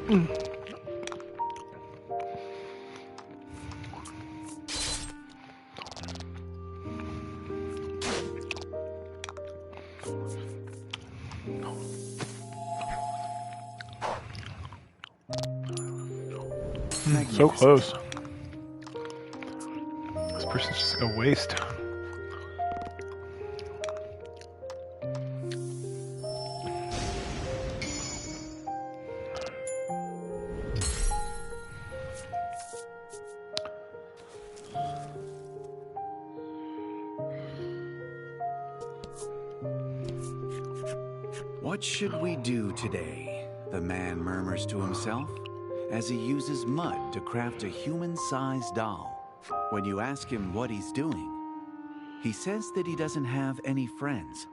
So close. This person's just a waste. What should we do today? The man murmurs to himself as he uses mud to craft a human-sized doll. When you ask him what he's doing, he says that he doesn't have any friends,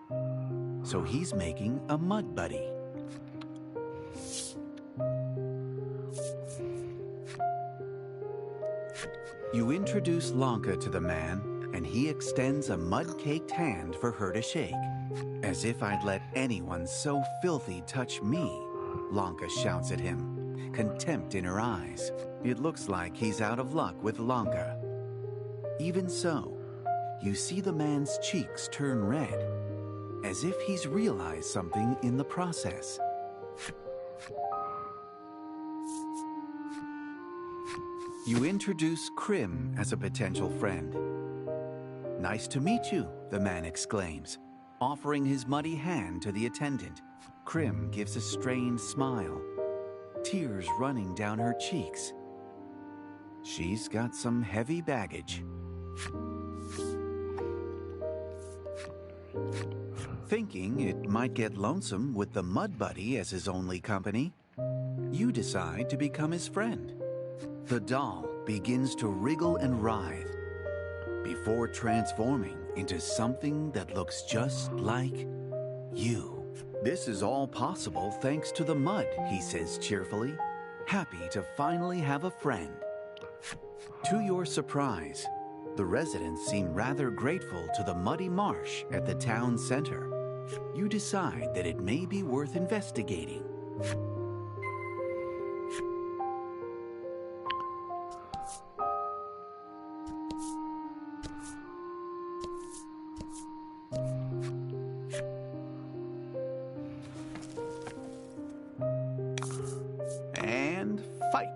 so he's making a mud buddy. You introduce Lanka to the man, and he extends a mud-caked hand for her to shake. As if I'd let anyone so filthy touch me, Lanka shouts at him, contempt in her eyes. It looks like he's out of luck with Lanka. Even so, you see the man's cheeks turn red, as if he's realized something in the process. You introduce Krim as a potential friend. Nice to meet you, the man exclaims, offering his muddy hand to the attendant. Krim gives a strained smile, tears running down her cheeks. She's got some heavy baggage. Thinking it might get lonesome with the mud buddy as his only company, you decide to become his friend. The doll begins to wriggle and writhe before transforming into something that looks just like you. This is all possible thanks to the mud, he says cheerfully, happy to finally have a friend. To your surprise, the residents seem rather grateful to the muddy marsh at the town center. You decide that it may be worth investigating. And fight.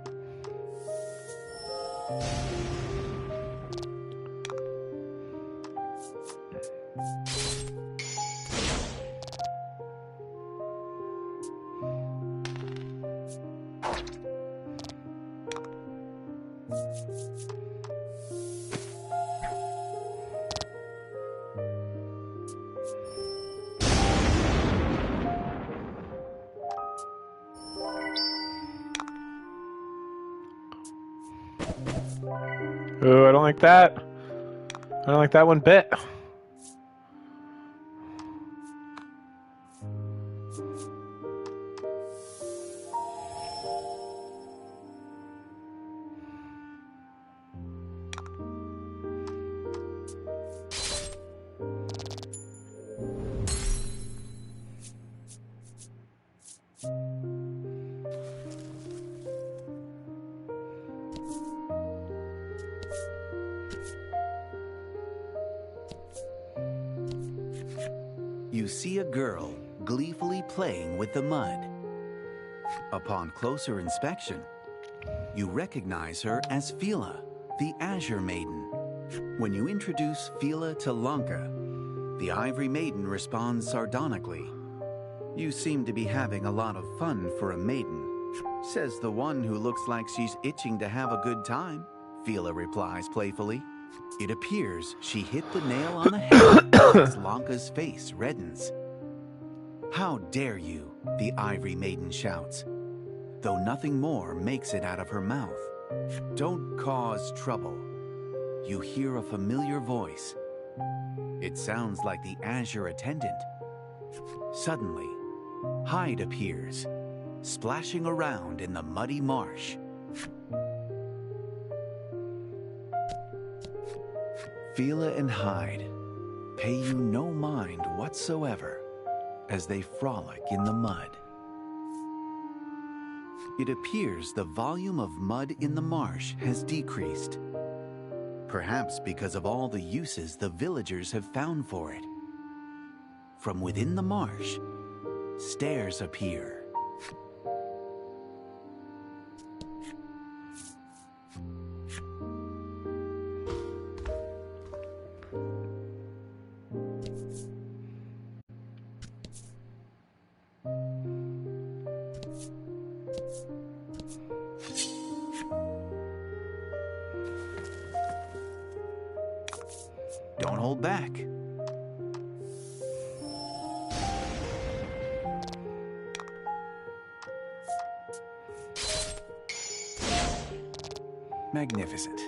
Ooh, I don't like that. I don't like that one bit. You see a girl gleefully playing with the mud. Upon closer inspection, you recognize her as Fila, the Azure Maiden. When you introduce Fila to Lanka, the Ivory Maiden responds sardonically. You seem to be having a lot of fun for a maiden, says the one who looks like she's itching to have a good time, Fila replies playfully. It appears she hit the nail on the head as Lanka's face reddens. How dare you, the Ivory Maiden shouts, though nothing more makes it out of her mouth. Don't cause trouble. You hear a familiar voice. It sounds like the Azure attendant. Suddenly, Hyde appears, splashing around in the muddy marsh. Fila and Hyde pay you no mind whatsoever as they frolic in the mud. It appears the volume of mud in the marsh has decreased. Perhaps because of all the uses the villagers have found for it. From within the marsh, stairs appear. Don't hold back. Magnificent.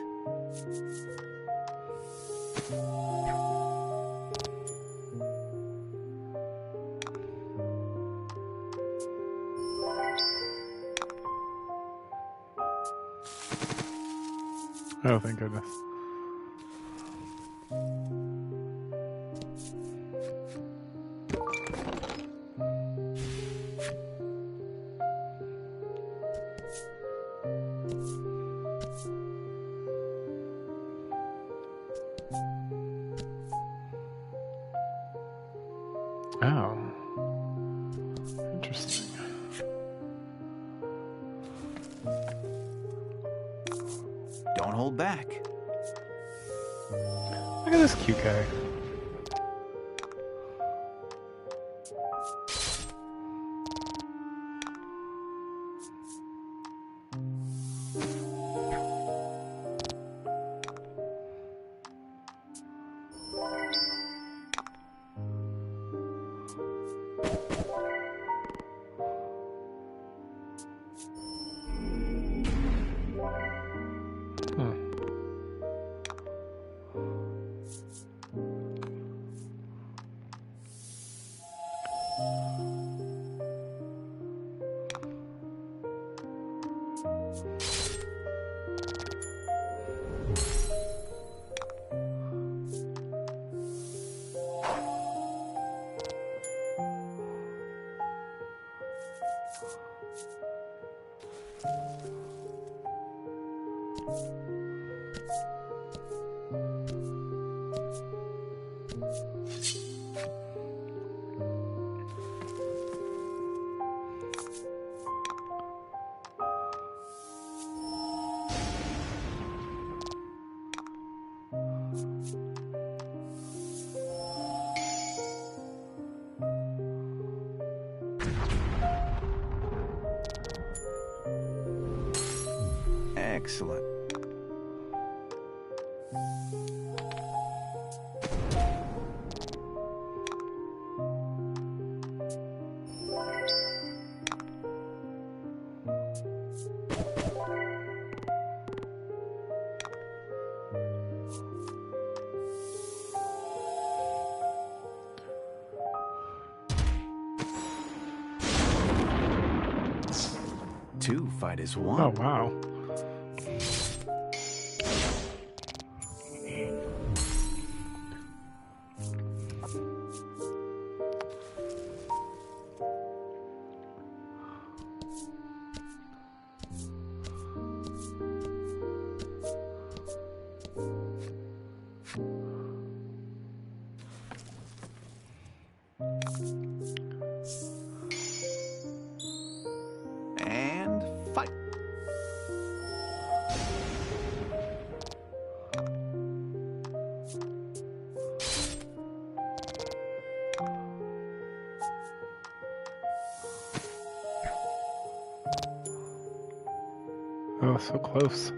Oh, thank goodness. Oh. Interesting. Don't hold back. Look at this cute guy. Excellent. Two fight as one. Oh, wow. And fight. Oh, so close.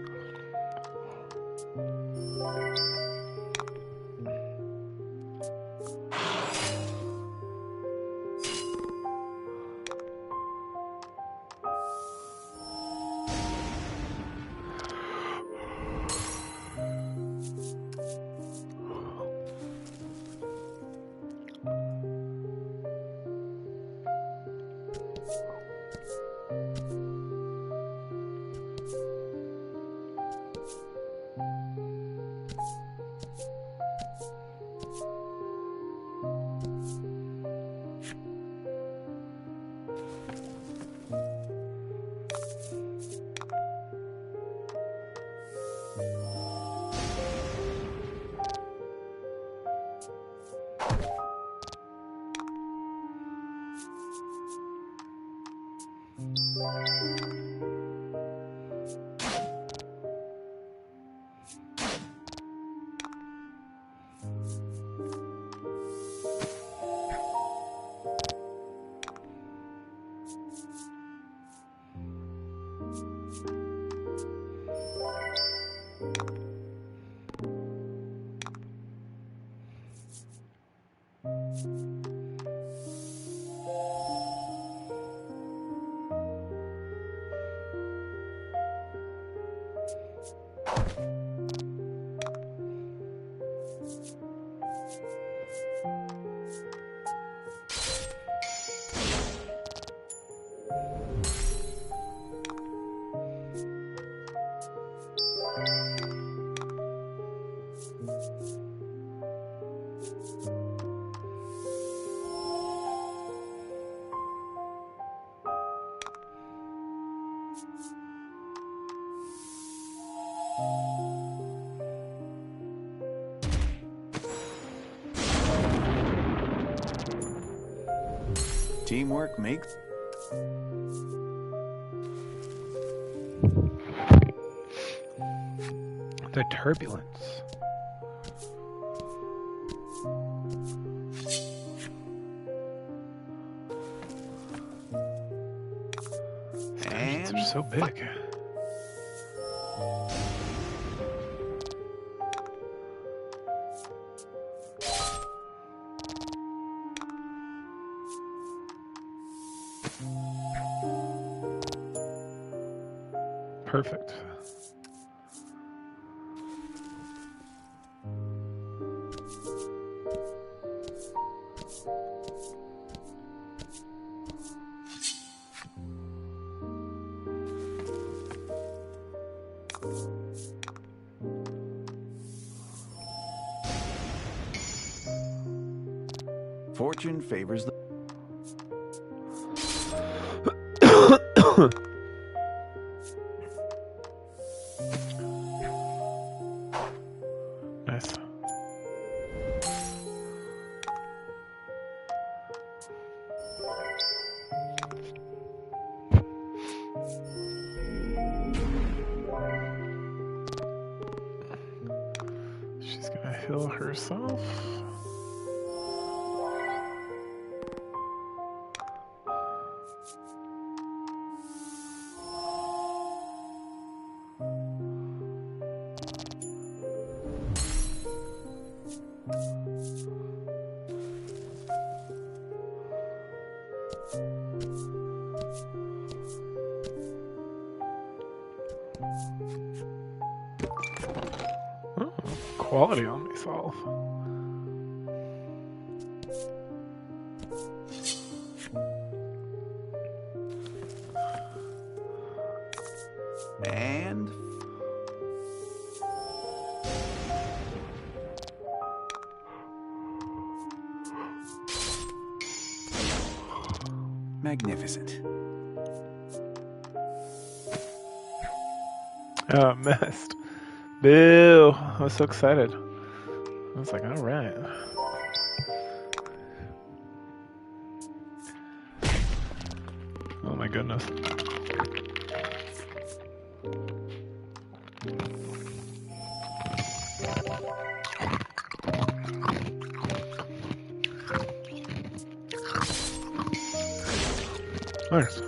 Teamwork makes... The turbulence. And They're so big. Perfect. Fortune favors the... Nice. She's gonna heal herself. Oh, quality on myself. And... magnificent. Oh, missed. Boo! I was so excited. I was like, alright. Oh my goodness. Nice.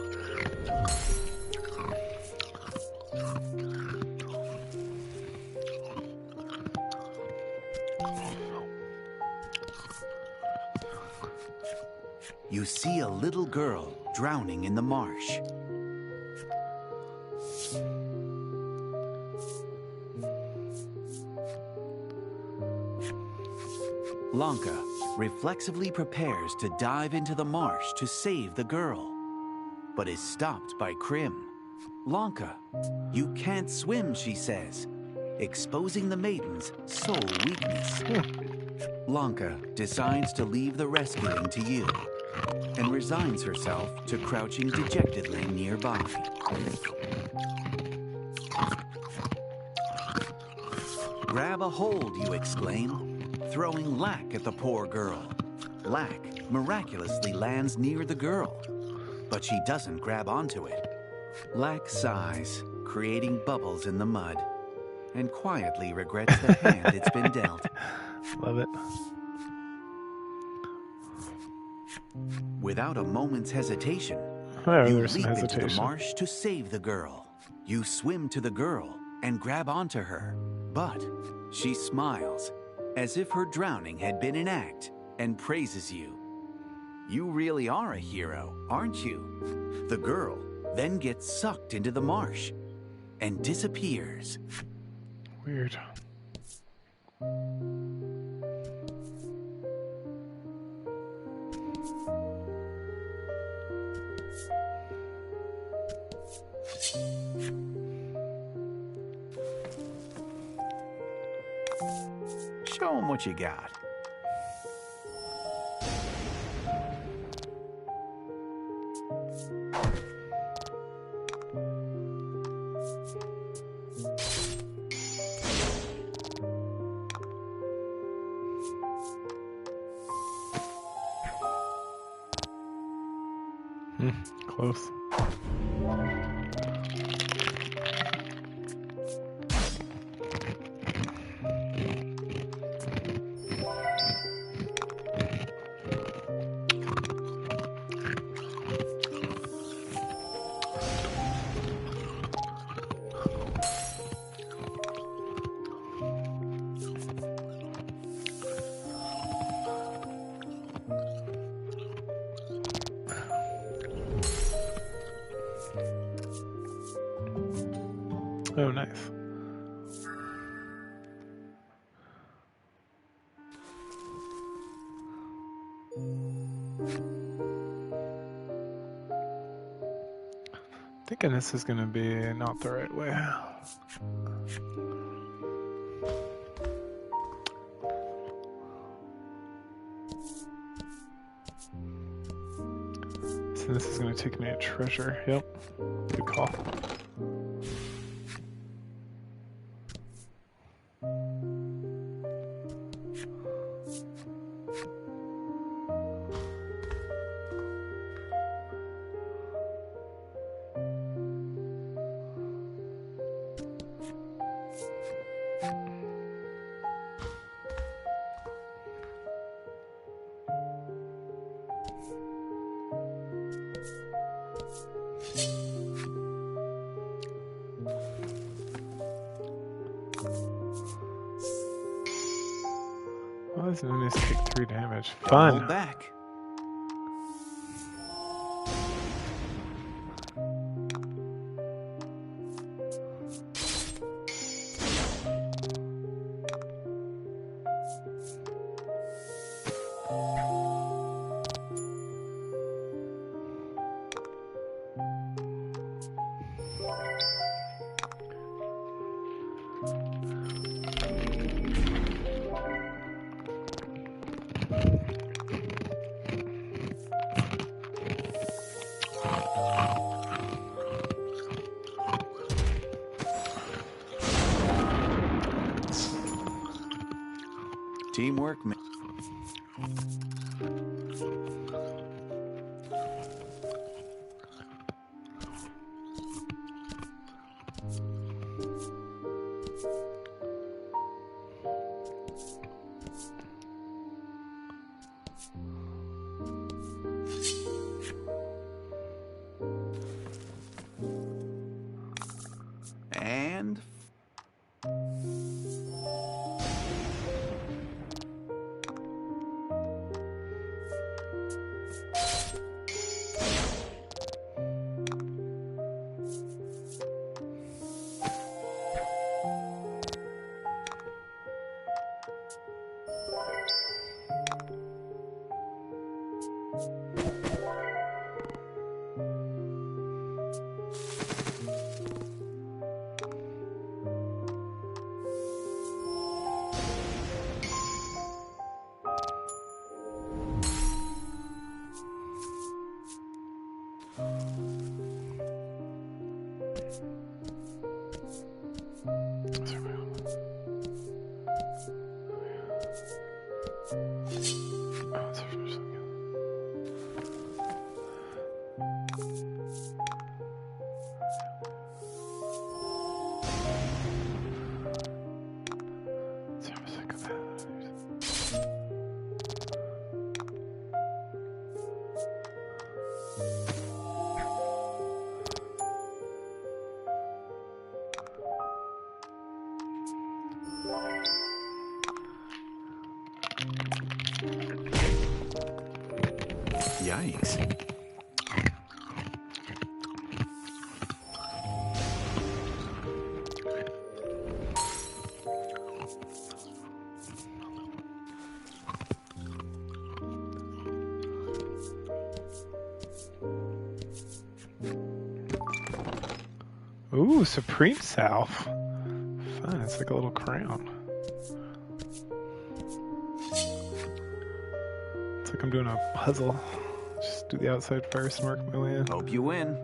You see a little girl drowning in the marsh. Lanka reflexively prepares to dive into the marsh to save the girl, but is stopped by Krim. Lanka, you can't swim, she says, exposing the maiden's sole weakness. Lanka decides to leave the rescuing to you and resigns herself to crouching dejectedly nearby. Grab a hold, you exclaim, throwing Lack at the poor girl. Lack miraculously lands near the girl, but she doesn't grab onto it. Lack sighs, creating bubbles in the mud, and quietly regrets the hand it's been dealt. Love it. Without a moment's hesitation, Oh, you there's some leap into the hesitation. marsh to save the girl. You swim to the girl and grab onto her, but she smiles as if her drowning had been an act and praises you. You really are a hero, aren't you? The girl then gets sucked into the marsh and disappears. Weird. Show 'em what you got. Close. Oh, nice. Thinking this is gonna be not the right way. So this is gonna take me to treasure. Yep. Good call. Why does Nunes take 3 damage? Don't Fun. hold back. Teamwork. And Yikes. Ooh, Supreme Salve. Fun, it's like a little crown. It's like I'm doing a puzzle. Just do the outside first, mark my way in. Hope you win.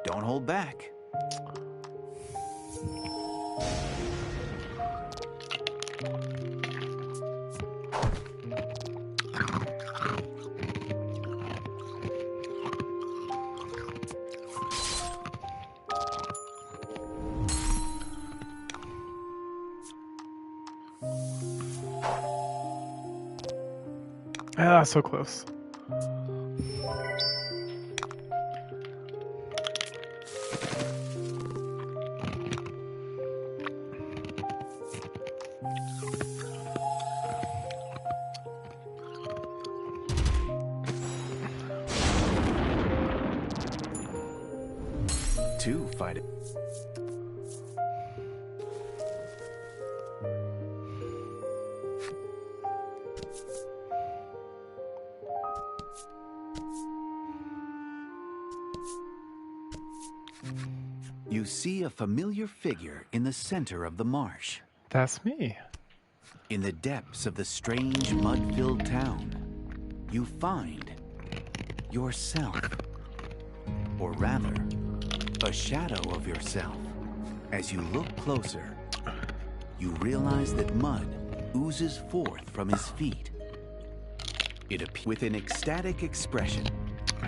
Don't hold back. Ah, so close. Two fight it. You see a familiar figure in the center of the marsh. That's me. In the depths of the strange mud-filled town, you find yourself. Or rather, a shadow of yourself. As you look closer, you realize that mud oozes forth from his feet. With an ecstatic expression,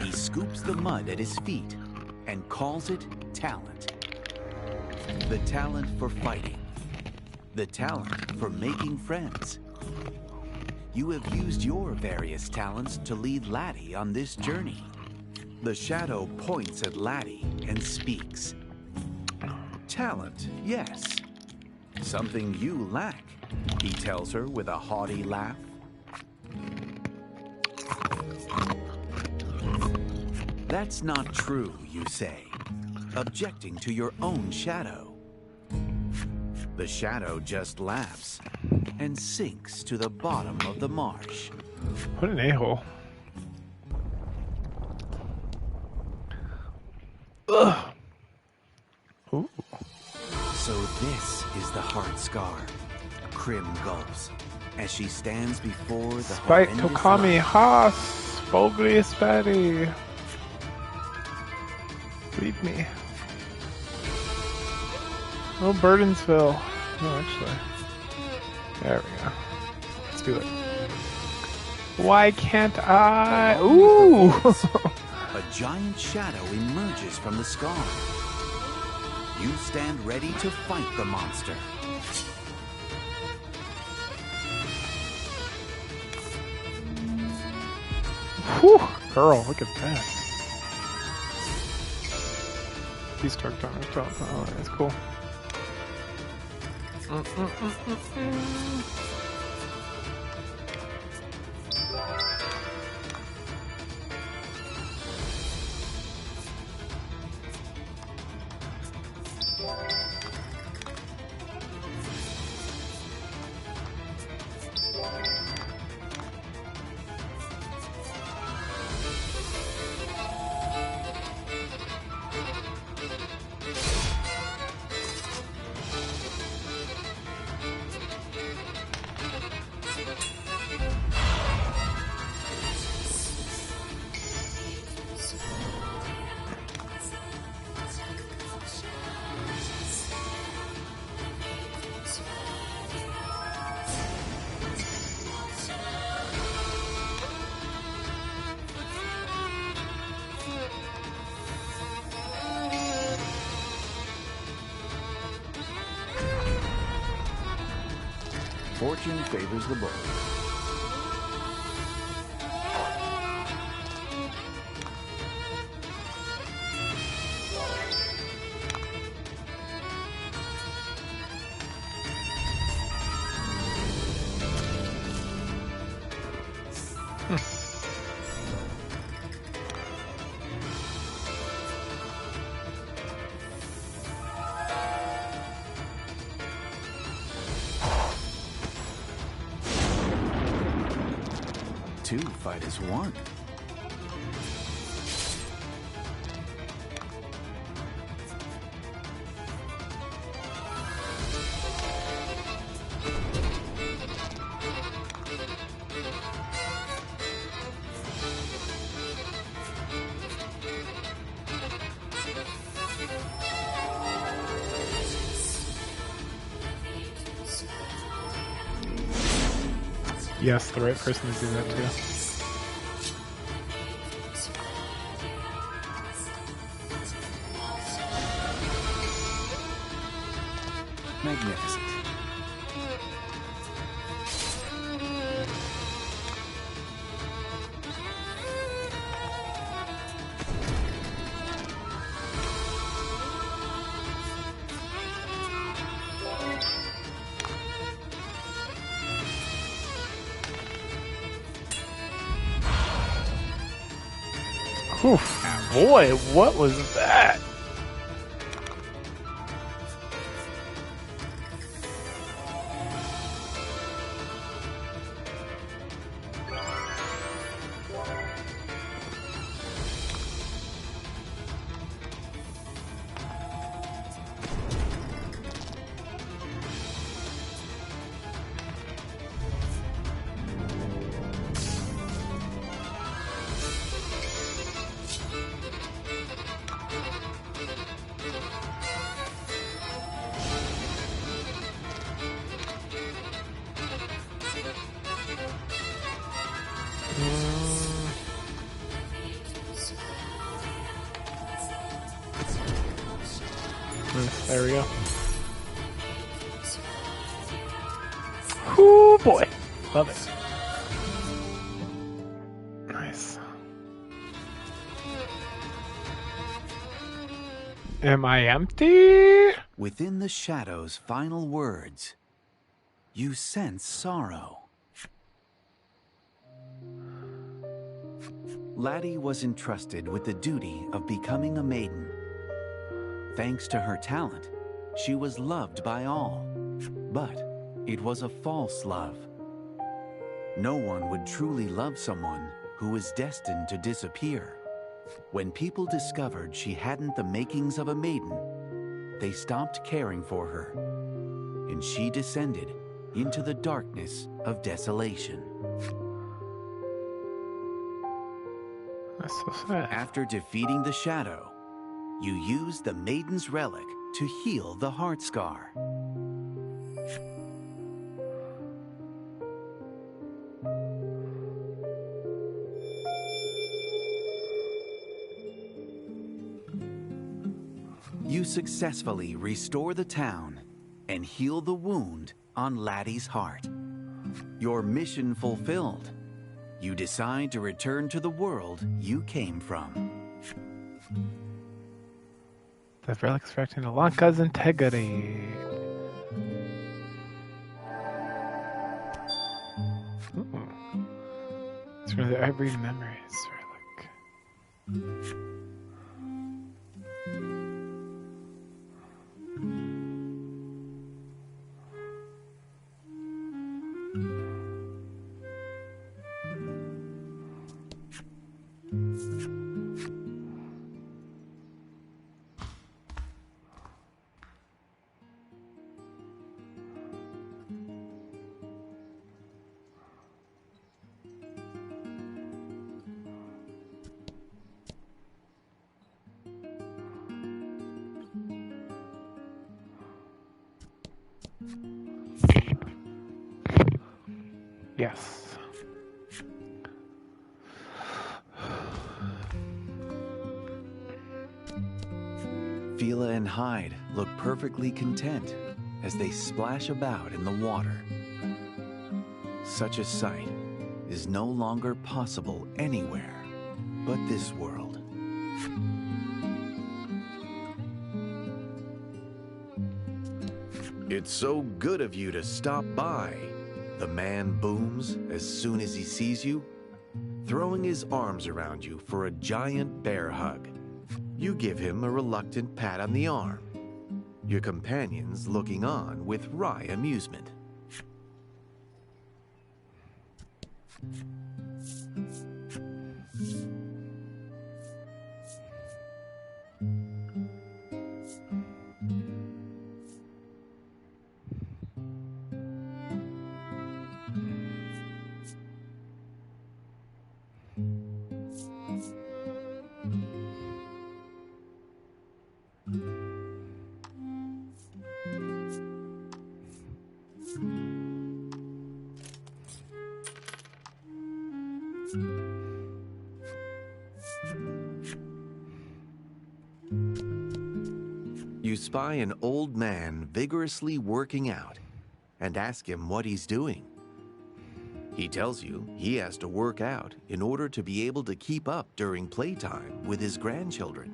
he scoops the mud at his feet and calls it talent. The talent for fighting. The talent for making friends. You have used your various talents to lead Laddie on this journey. The shadow points at Laddie and speaks. Talent, yes. Something you lack, he tells her with a haughty laugh. That's not true, you say, objecting to your own shadow. The shadow just laughs and sinks to the bottom of the marsh. What an a-hole. Ugh. Ooh. So this is the heart scar. Krim gulps as she stands before the Spike horrendous Tokami light. Haas Fogli Spatty. Read me. Oh, Burdensville. No, actually. There we go. Let's do it. Why can't I? Ooh! A giant shadow emerges from the scar. You stand ready to fight the monster. Whew! Girl, look at that. He's tucked on his top. Oh, that's cool. Fortune favors the bold. Two fight as one. Yes, the right person to do that too. Magnificent. Oof, boy, what was that? There we go. Ooh, boy. Love it. Nice. Am I empty? Within the shadow's final words, you sense sorrow. Laddie was entrusted with the duty of becoming a maiden. Thanks to her talent, she was loved by all. But It was a false love. No one would truly love someone who was destined to disappear. When people discovered she hadn't the makings of a maiden, they stopped caring for her, and she descended into the darkness of desolation. That's so sad. After defeating the shadow, you use the maiden's relic to heal the heart scar. You successfully restore the town and heal the wound on Laddie's heart. Your mission fulfilled. You decide to return to the world you came from. The relic extracting Alanka's integrity. Ooh. It's really every memories relic. Yes. Fila and Hyde look perfectly content as they splash about in the water. Such a sight is no longer possible anywhere but this world. It's so good of you to stop by, the man booms as soon as he sees you, throwing his arms around you for a giant bear hug. You give him a reluctant pat on the arm, your companions looking on with wry amusement. You spy an old man vigorously working out and ask him what he's doing. He tells you he has to work out in order to be able to keep up during playtime with his grandchildren.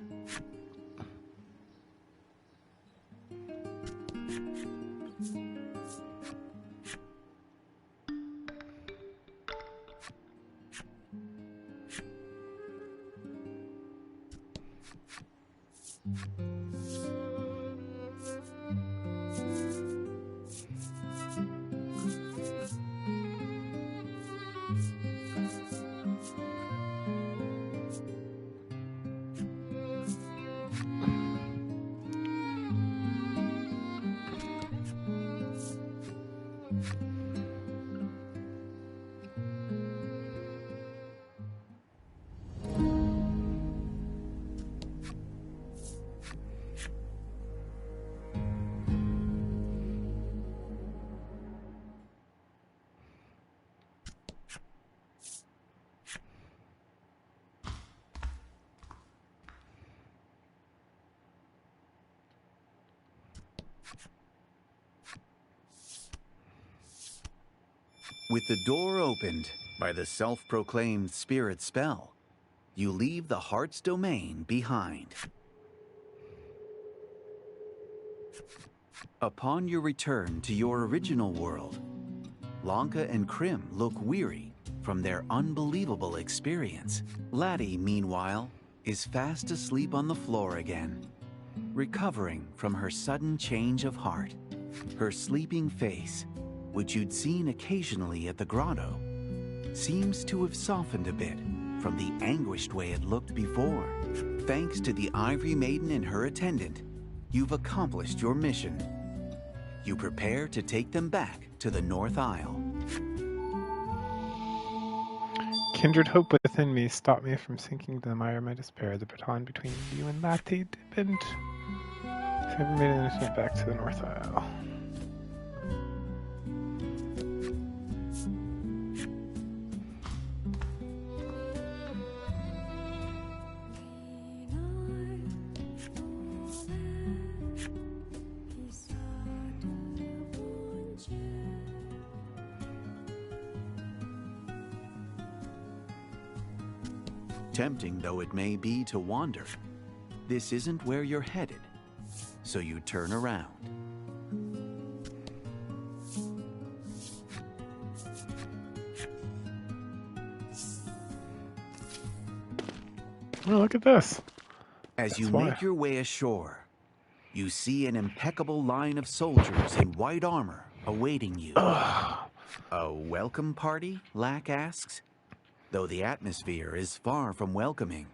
With the door opened by the self-proclaimed spirit spell, you leave the heart's domain behind. Upon your return to your original world, Lanka and Krim look weary from their unbelievable experience. Laddie, meanwhile, is fast asleep on the floor again, recovering from her sudden change of heart. Her sleeping face which you'd seen occasionally at the grotto, seems to have softened a bit from the anguished way it looked before. Thanks to the Ivory Maiden and her attendant, you've accomplished your mission. You prepare to take them back to the North Isle. Kindred hope within me stopped me from sinking to the mire of my despair. The baton between you and Lati deepened. Never made an incident back to the North Isle. Tempting though it may be to wander, this isn't where you're headed, so you turn around. Oh, look at this. As you make your way ashore, you see an impeccable line of soldiers in white armor awaiting you. A welcome party, Lack asks, though the atmosphere is far from welcoming.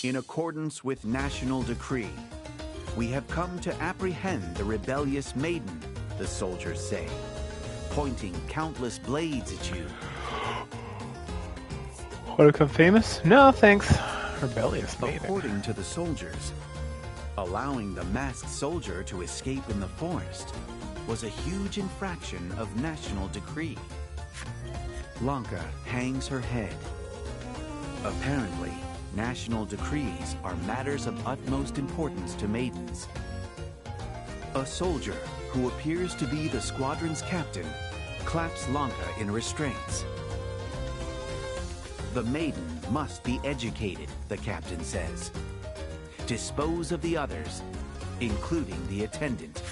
In accordance with national decree, we have come to apprehend the rebellious Maiden, the soldiers say, pointing countless blades at you. Want to become famous? No, thanks. Rebellious Maiden. According to the soldiers, allowing the masked soldier to escape in the forest was a huge infraction of national decree. Lanka hangs her head. Apparently, national decrees are matters of utmost importance to maidens. A soldier, who appears to be the squadron's captain, claps Lanka in restraints. The maiden must be educated, the captain says. Dispose of the others, including the attendant.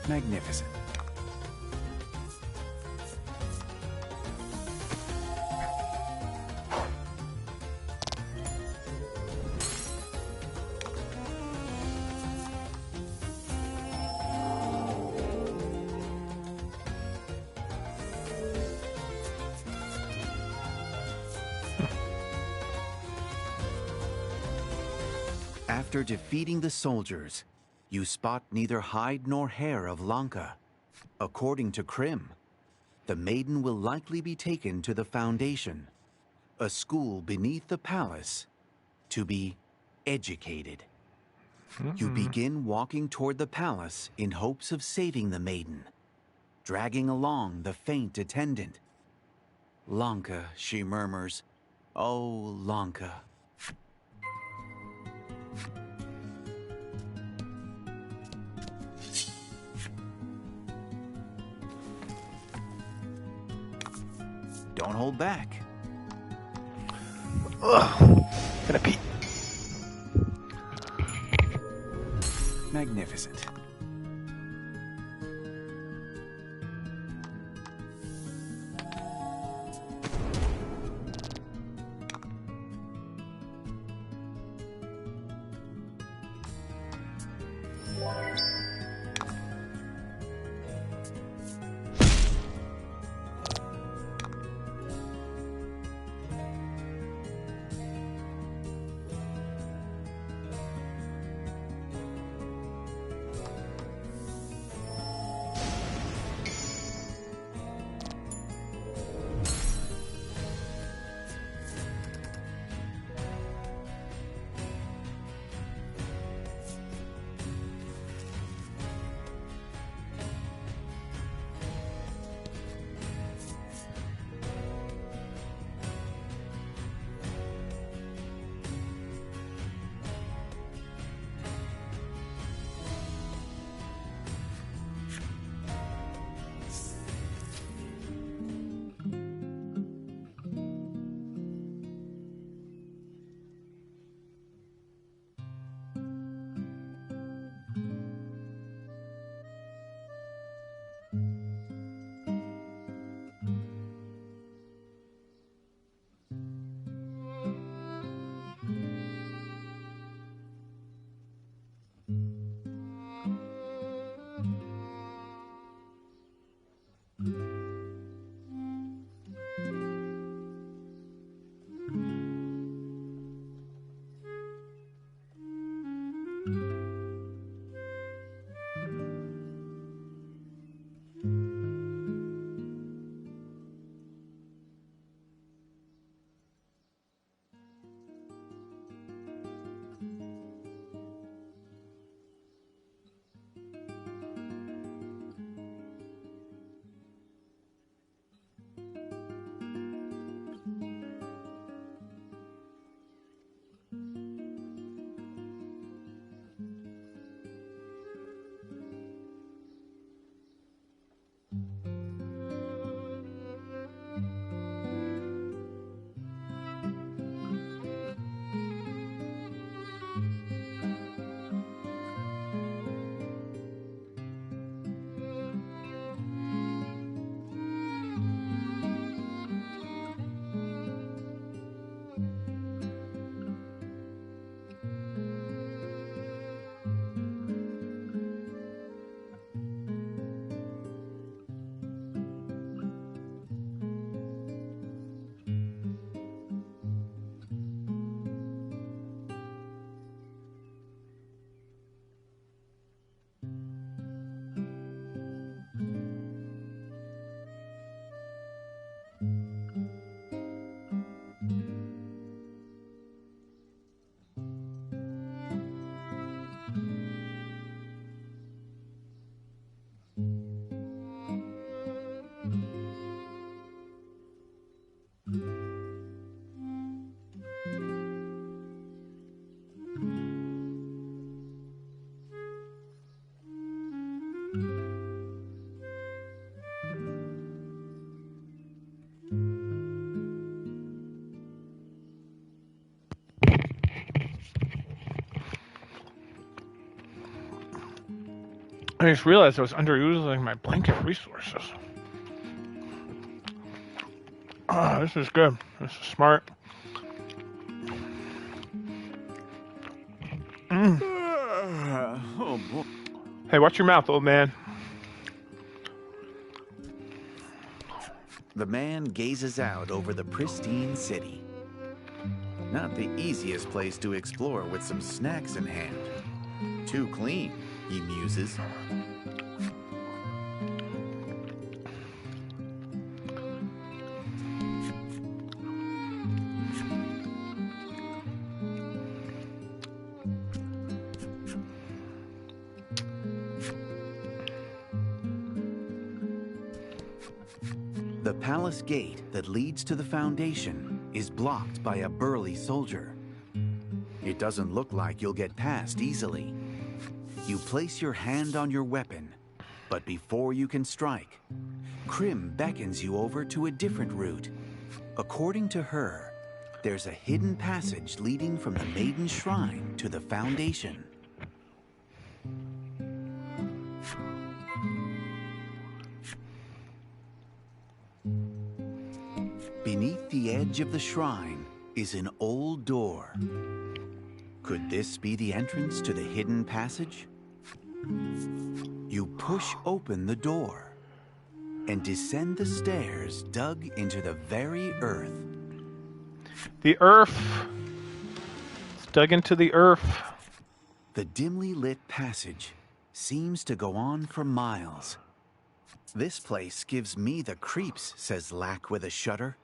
Magnificent. After defeating the soldiers, you spot neither hide nor hair of Lanka. According to Krim, the maiden will likely be taken to the Foundation, a school beneath the palace, to be educated. You begin walking toward the palace in hopes of saving the maiden, dragging along the faint attendant. Lanka, she murmurs, "Oh, Lanka." Don't hold back. Ugh. Gonna pee. Magnificent. I just realized I was underutilizing my blanket resources. Oh, this is good. This is smart. Oh boy. Hey, watch your mouth, old man. The man gazes out over the pristine city. Not the easiest place to explore with some snacks in hand. Too clean, he muses. The palace gate that leads to the foundation is blocked by a burly soldier. It doesn't look like you'll get past easily. You place your hand on your weapon, but before you can strike, Krim beckons you over to a different route. According to her, there's a hidden passage leading from the Maiden Shrine to the foundation. Beneath the edge of the shrine is an old door. Could this be the entrance to the hidden passage? You push open the door and descend the stairs dug into the very earth. The earth. It's dug into the earth. The dimly lit passage seems to go on for miles. This place gives me the creeps, says Lack with a shudder.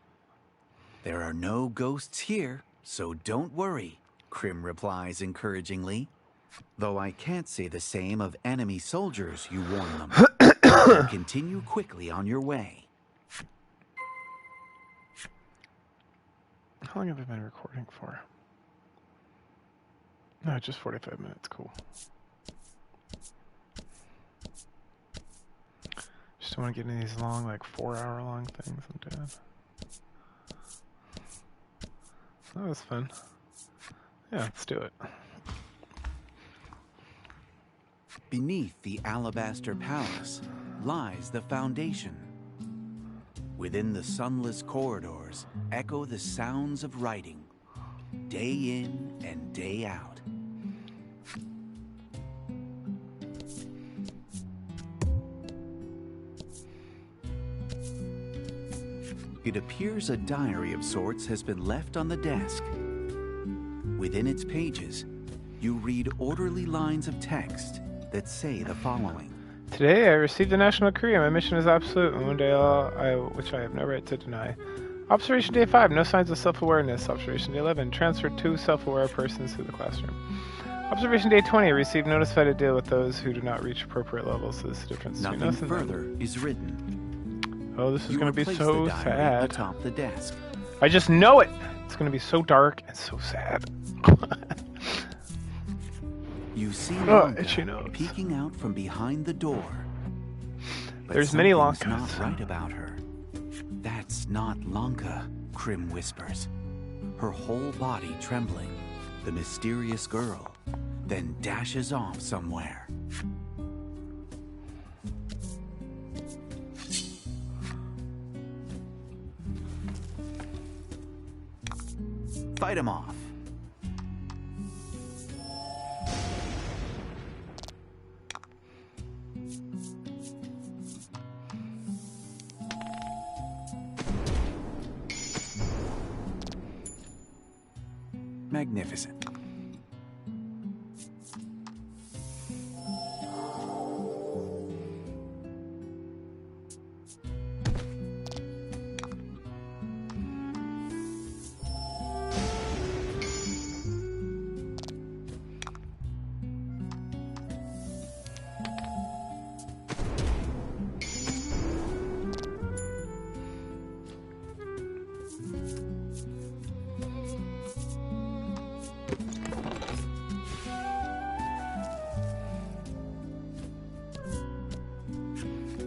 There are no ghosts here, so don't worry, Krim replies encouragingly. Though I can't say the same of enemy soldiers, you warn them. So continue quickly on your way. How long have I been recording for? No, just 45 minutes. Cool. Just don't want to get into these long, like 4-hour-long things I'm doing. That was fun. Yeah, let's do it. Beneath the Alabaster Palace lies the foundation. Within the sunless corridors echo the sounds of writing, day in and day out. It appears a diary of sorts has been left on the desk. Within its pages, you read orderly lines of text that say the following. Today I received the National Decree. My mission is absolute, and one day which I have no right to deny. Observation Day 5, no signs of self-awareness. Observation Day 11, transfer 2 self-aware persons to the classroom. Observation Day 20, receive notified to deal with those who do not reach appropriate levels. So this is the difference between us and them. Nothing further is written. Oh, this is going to be so sad. Atop the desk. I just know it! It's going to be so dark and so sad. You see Lanka itchy nose. peeking out from behind the door. But There's many something's Lankas. not right about her. That's not Lanka, Krim whispers, her whole body trembling. The mysterious girl then dashes off somewhere. Fight him off. Magnificent.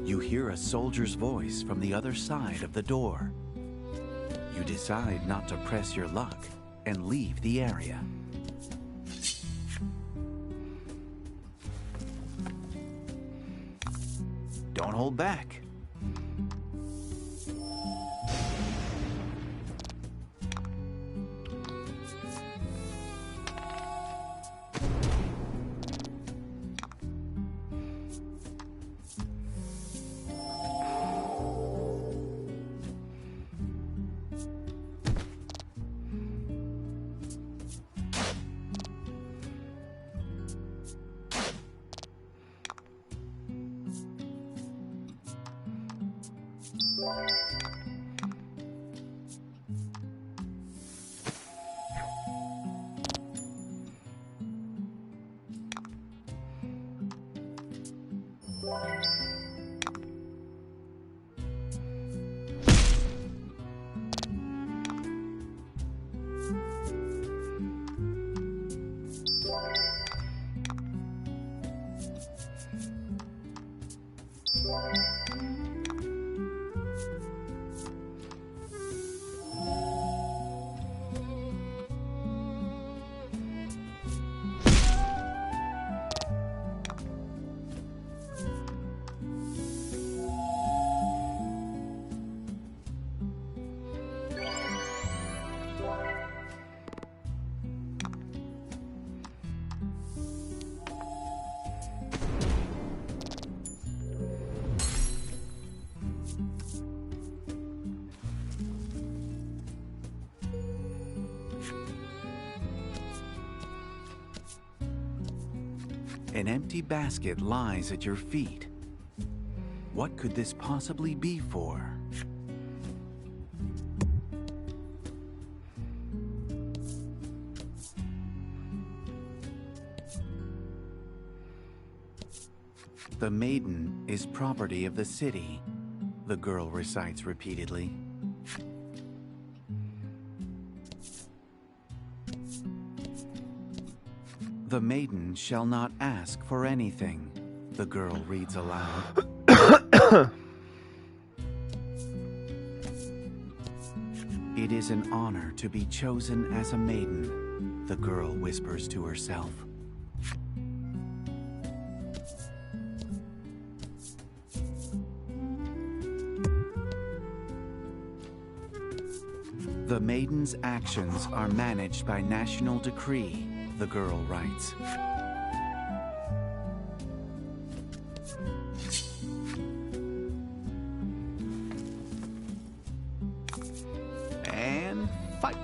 You hear a soldier's voice from the other side of the door. You decide not to press your luck and leave the area. hold back. An empty basket lies at your feet. What could this possibly be for? The Maiden is property of the city, the girl recites repeatedly. The Maiden shall not ask for anything, the girl reads aloud. It is an honor to be chosen as a maiden, the girl whispers to herself. The Maiden's actions are managed by national decree, the girl writes. And fight!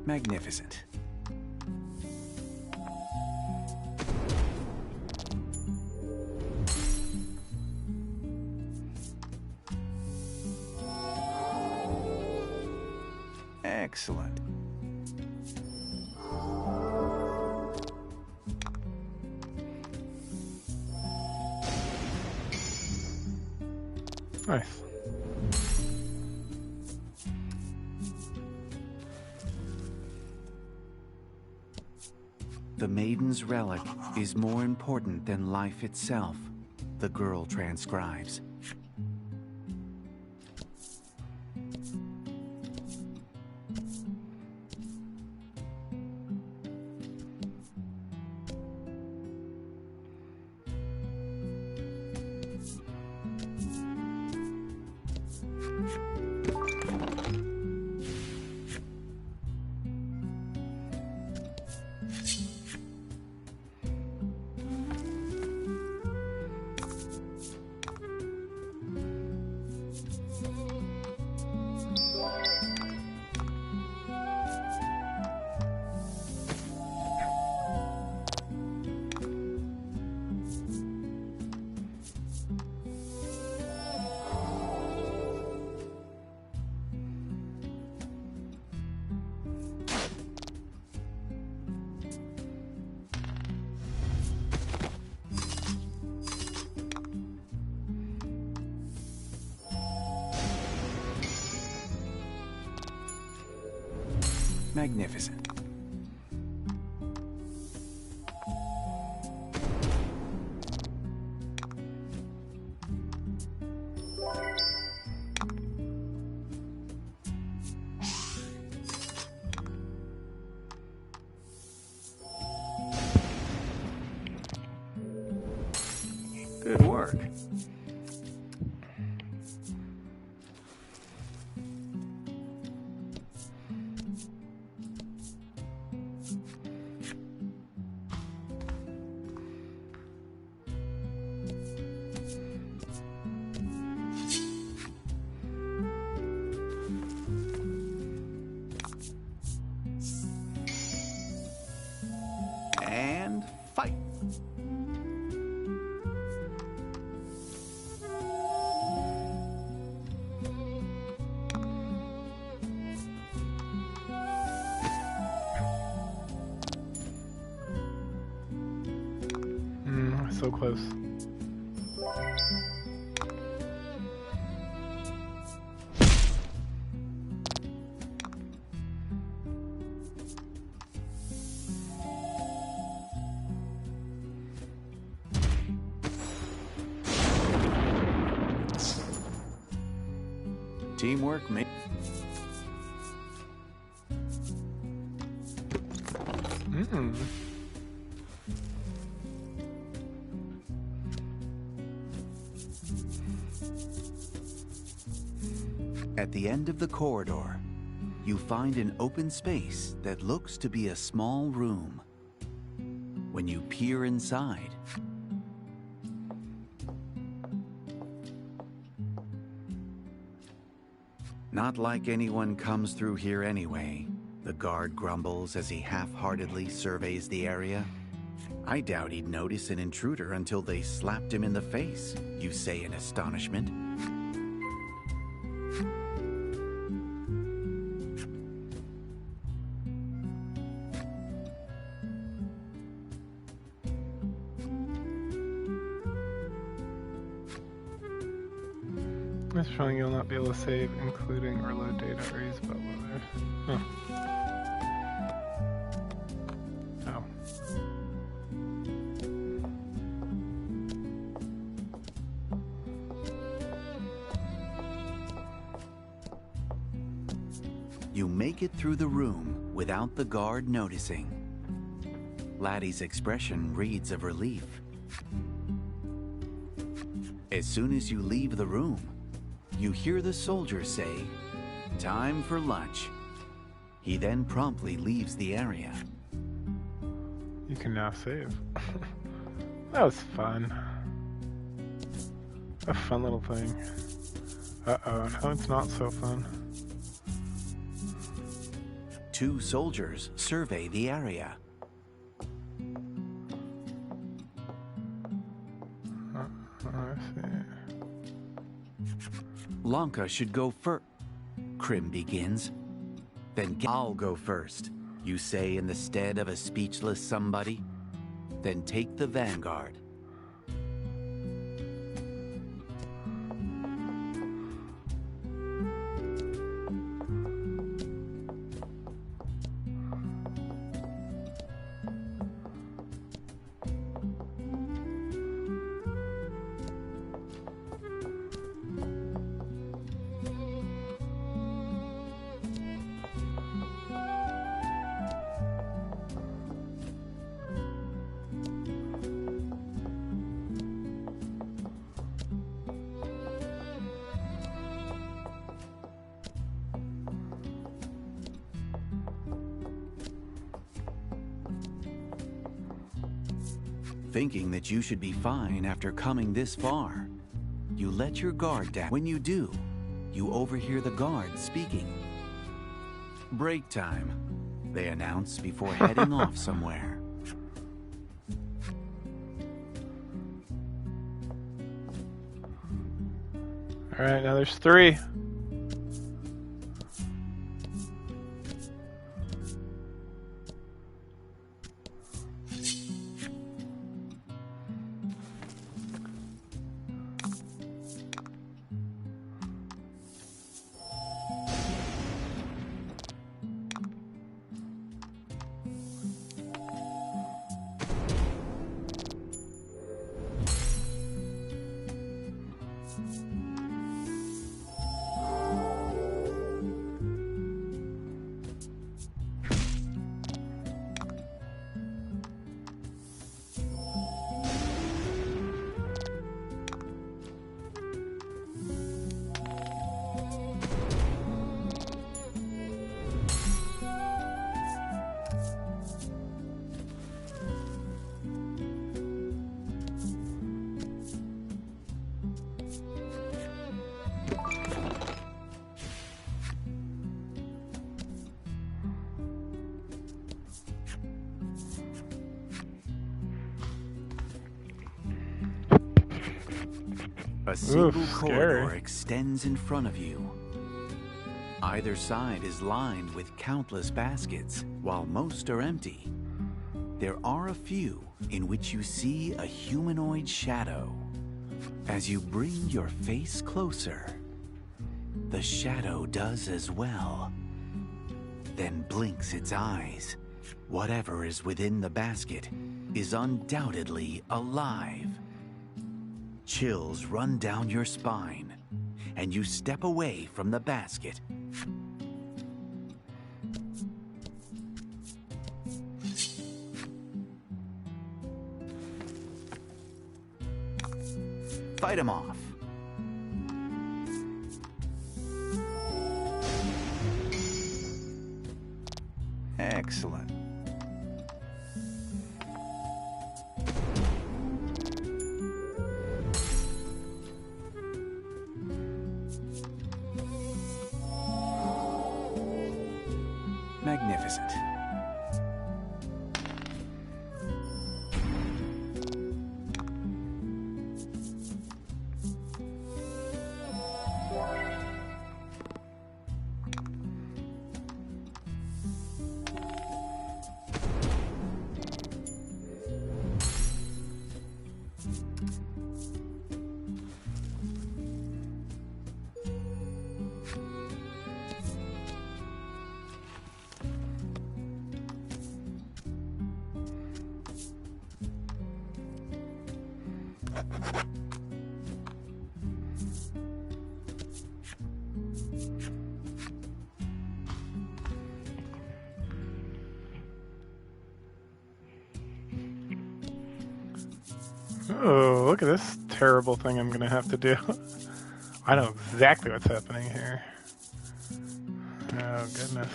Magnificent. Excellent. Nice. The Maiden's relic is more important than life itself, the girl transcribes. Magnificent. work. And fight. So close. Teamwork may... At the end of the corridor, you find an open space that looks to be a small room. When you peer inside, not like anyone comes through here anyway, the guard grumbles as he half-heartedly surveys the area. I doubt he'd notice an intruder until they slapped him in the face, you say in astonishment. It's showing you'll not be able to save, including or load data or use about weather. Huh. Oh. You make it through the room without the guard noticing. Laddie's expression reads of relief. As soon as you leave the room, you hear the soldier say, "Time for lunch." He then promptly leaves the area. You can now save. That was fun. A fun little thing. Uh-oh, no, it's not so fun. Two soldiers survey the area. I see. Lanka should go first. Krim begins. Then I'll go first, you say in the stead of a speechless somebody. Then take the vanguard. Thinking that you should be fine after coming this far, you let your guard down. When you do, you overhear the guard speaking. "Break time," they announce before heading off somewhere. Alright, now there's 3. A single Oof, corridor scary. extends in front of you. Either side is lined with countless baskets, while most are empty. There are a few in which you see a humanoid shadow. As you bring your face closer, the shadow does as well, then blinks its eyes. Whatever is within the basket is undoubtedly alive. Chills run down your spine, and you step away from the basket. Fight him off. Excellent. Magnificent. Oh, look at this terrible thing I'm gonna have to do. I know exactly what's happening here. Oh, goodness.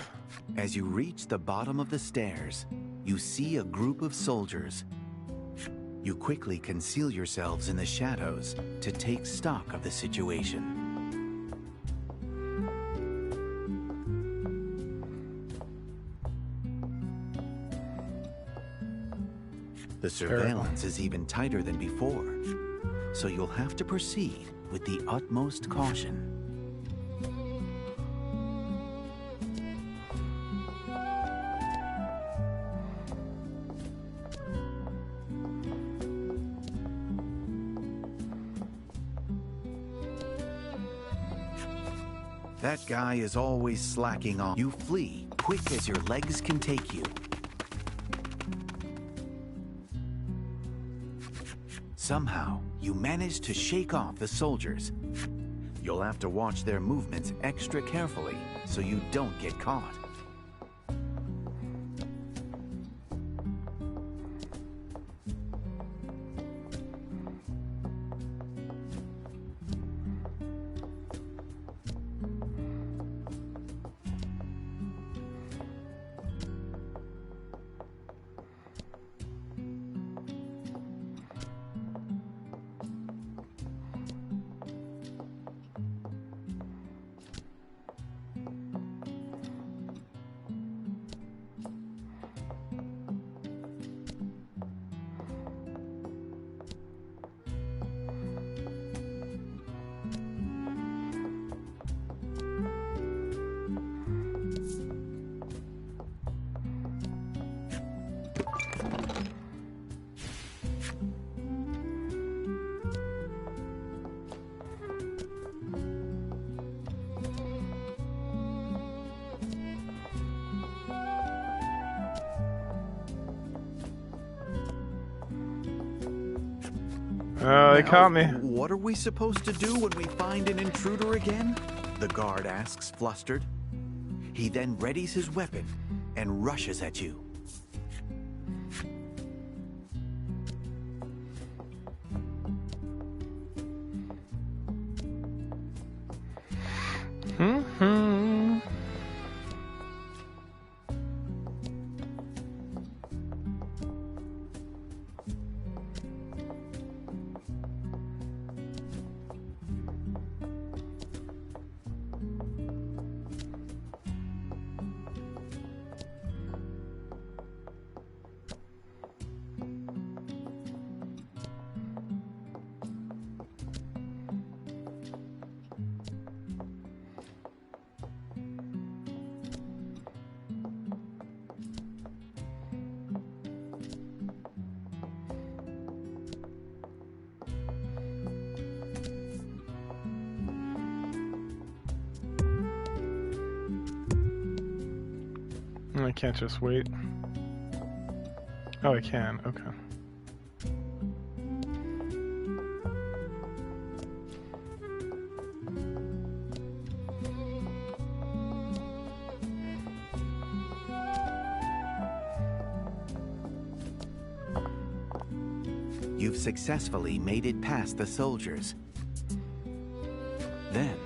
As you reach the bottom of the stairs, you see a group of soldiers. You quickly conceal yourselves in the shadows to take stock of the situation. The surveillance is even tighter than before, so you'll have to proceed with the utmost caution. That guy is always slacking on. You flee quick as your legs can take you. Somehow, you manage to shake off the soldiers. You'll have to watch their movements extra carefully so you don't get caught. Oh, they caught me. What are we supposed to do when we find an intruder again? The guard asks, flustered. He then readies his weapon and rushes at you. I can't just wait. Oh, I can. Okay. You've successfully made it past the soldiers. Then,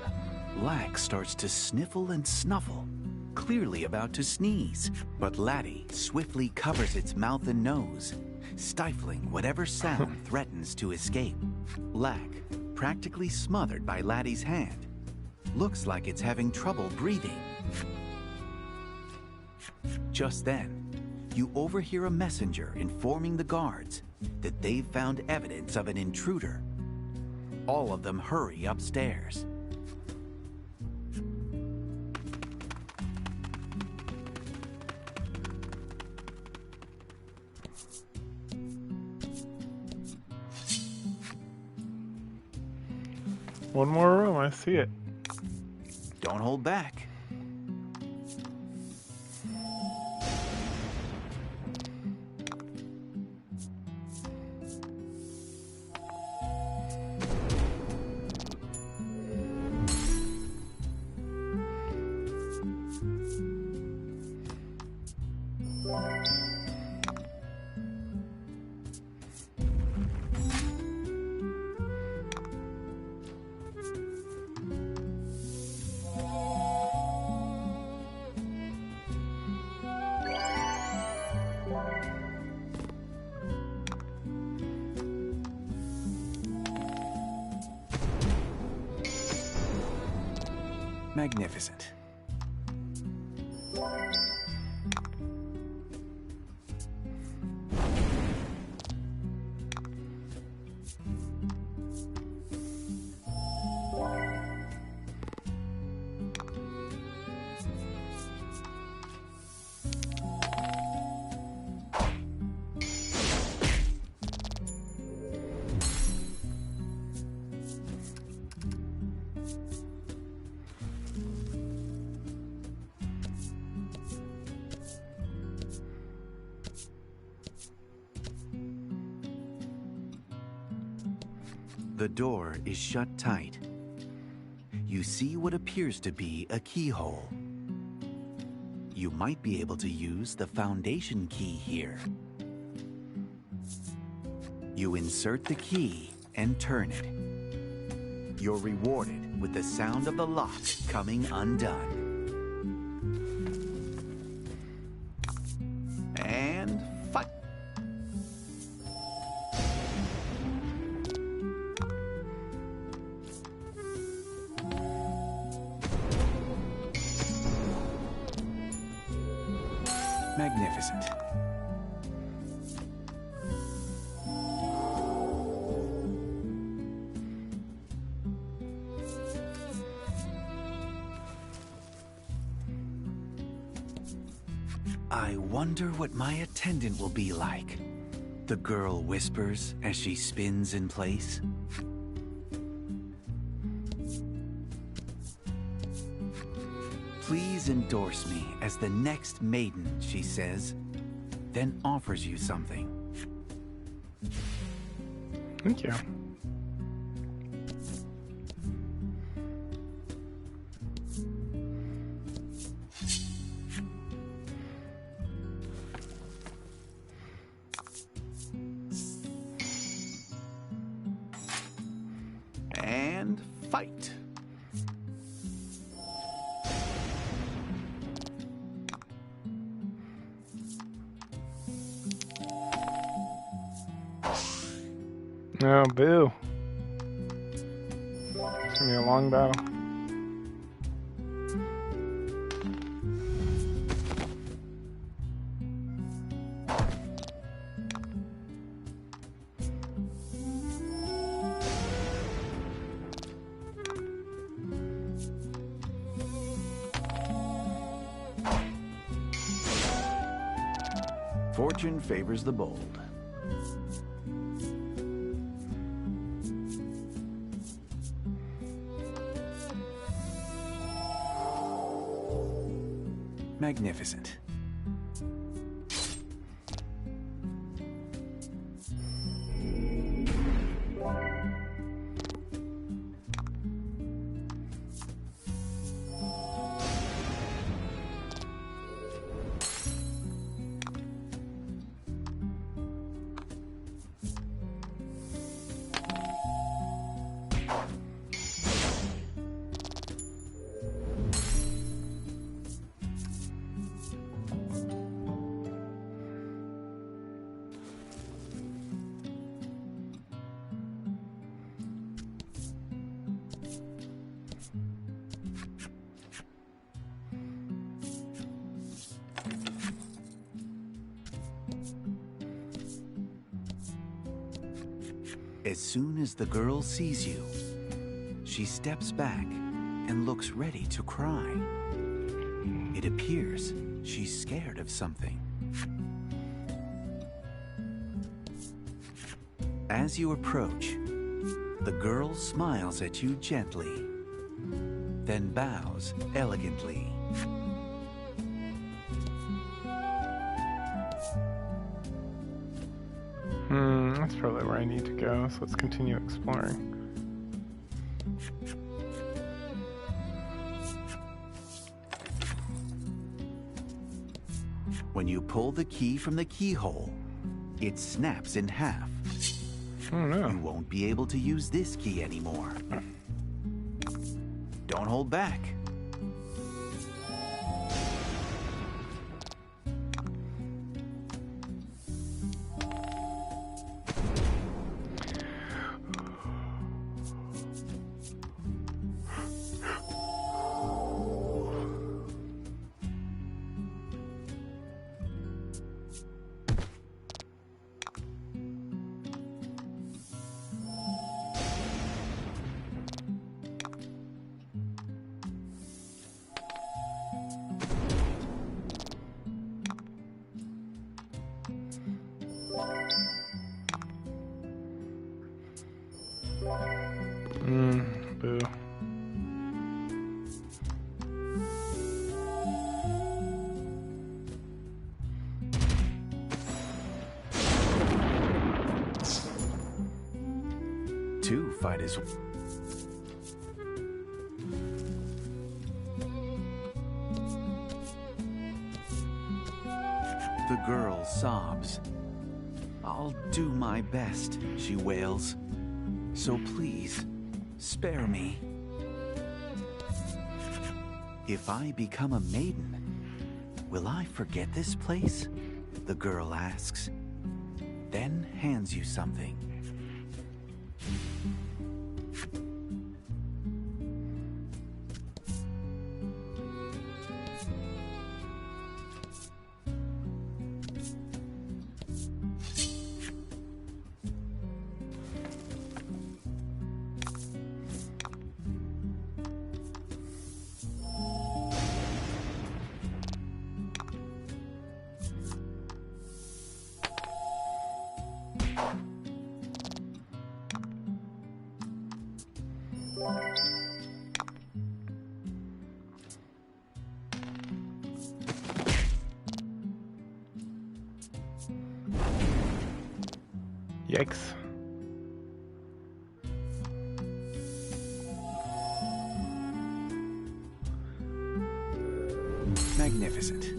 Lack starts to sniffle and snuffle, clearly about to sneeze. But Laddie swiftly covers its mouth and nose, stifling whatever sound threatens to escape. Lack, practically smothered by Laddie's hand, looks like it's having trouble breathing. Just then, you overhear a messenger informing the guards that they've found evidence of an intruder. All of them hurry upstairs. One more room, I see it. Don't hold back. Magnificent. The door is shut tight. You see what appears to be a keyhole. You might be able to use the foundation key here. You insert the key and turn it. You're rewarded with the sound of the lock coming undone. And fight! Magnificent. I wonder what my attendant will be like, the girl whispers as she spins in place. Please endorse me as the next Maiden, she says, then offers you something. Thank you. And fight. Oh, boo. It's gonna be a long battle. Fortune favors the bold. Magnificent. As soon as the girl sees you, she steps back and looks ready to cry. It appears she's scared of something. As you approach, the girl smiles at you gently, then bows elegantly. That's probably where I need to go, so let's continue exploring. When you pull the key from the keyhole, it snaps in half. Oh no. You won't be able to use this key anymore. Don't hold back. Boo. Two fight as The girl sobs. I'll do my best, she wails. So please, spare me. If I become a maiden, will I forget this place? The girl asks, then hands you something. Yikes. Magnificent.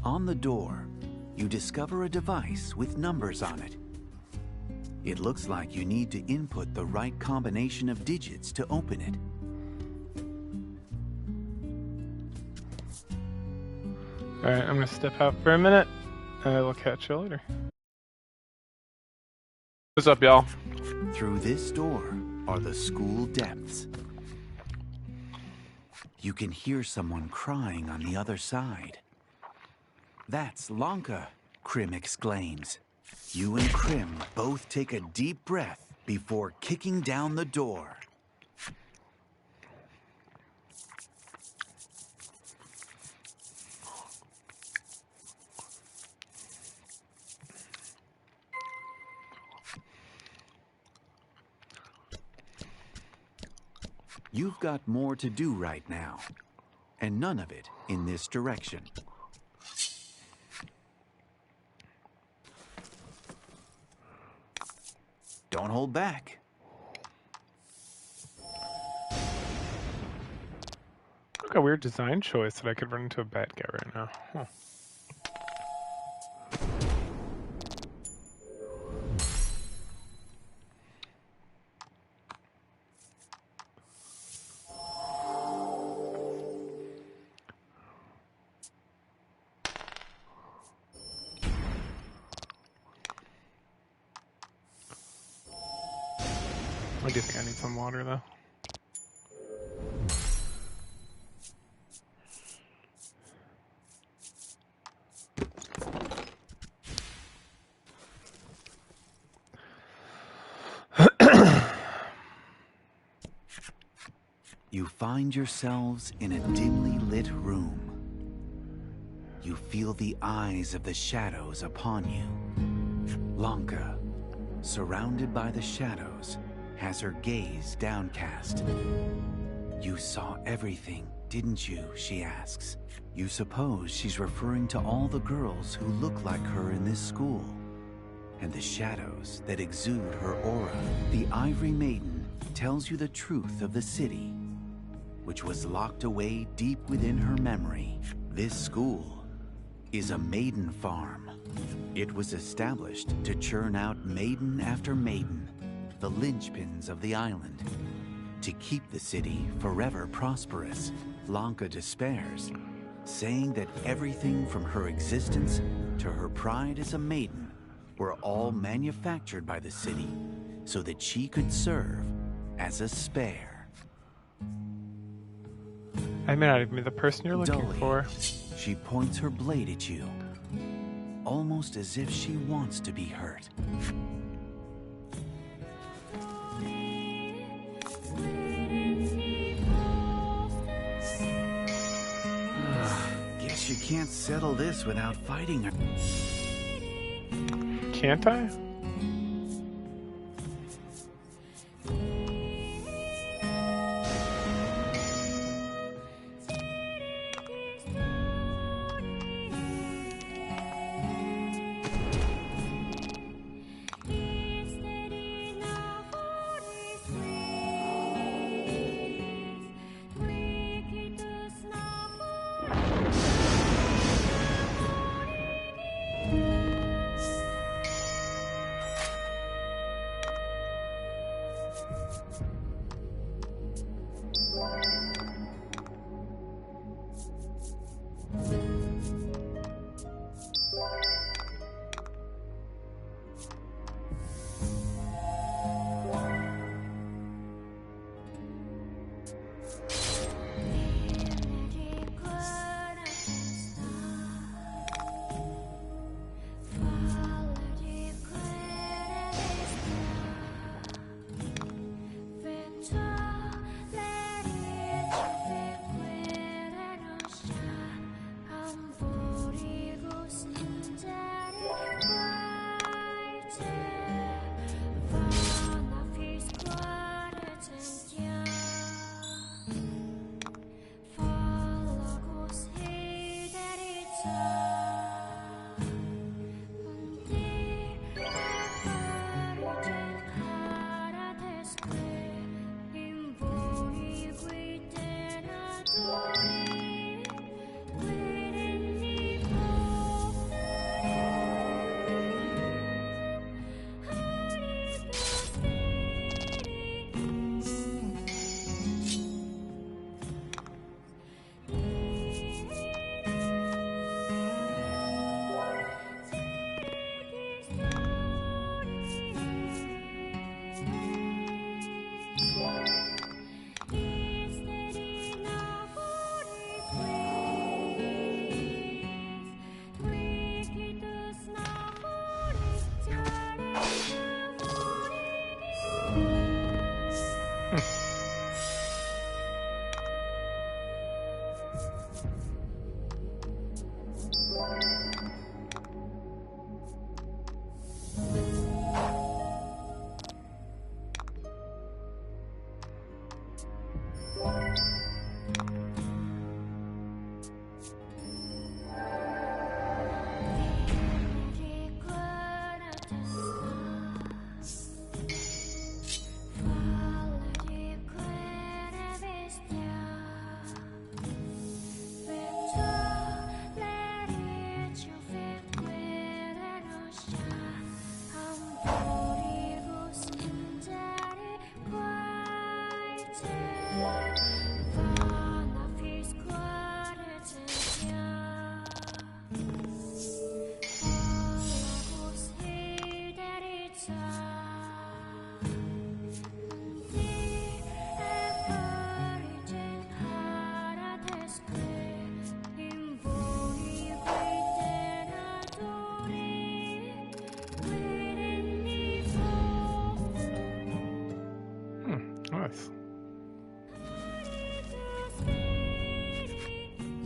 On the door, you discover a device with numbers on it. It looks like you need to input the right combination of digits to open it. Alright, I'm gonna step out for a minute, and I will catch you later. What's up, y'all? Through this door are the school depths. You can hear someone crying on the other side. That's Lanka, Krim exclaims. You and Krim both take a deep breath before kicking down the door. You've got more to do right now, and none of it in this direction. Don't hold back. Like a weird design choice that I could run into a bad guy right now. Huh. I do think I need some water though. You find yourselves in a dimly lit room. You feel the eyes of the shadows upon you. Lanka, surrounded by the shadows, has her gaze downcast. You saw everything, didn't you? She asks. You suppose she's referring to all the girls who look like her in this school, and the shadows that exude her aura. The Ivory Maiden tells you the truth of the city, which was locked away deep within her memory. This school is a maiden farm. It was established to churn out maiden after maiden, the linchpins of the island, to keep the city forever prosperous. Lanka despairs, saying that everything from her existence to her pride as a maiden were all manufactured by the city so that she could serve as a spare. I may not even be the person you're looking Dully, for. she points her blade at you, almost as if she wants to be hurt. Guess you can't settle this without fighting her. Can't I?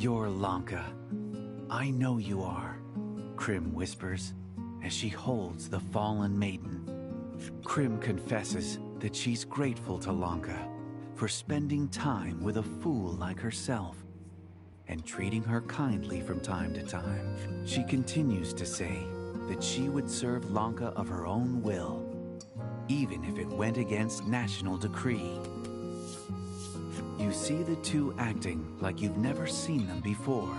You're Lanka. I know you are, Krim whispers as she holds the fallen maiden. Krim confesses that she's grateful to Lanka for spending time with a fool like herself and treating her kindly from time to time. She continues to say that she would serve Lanka of her own will, even if it went against national decree. You see the two acting like you've never seen them before.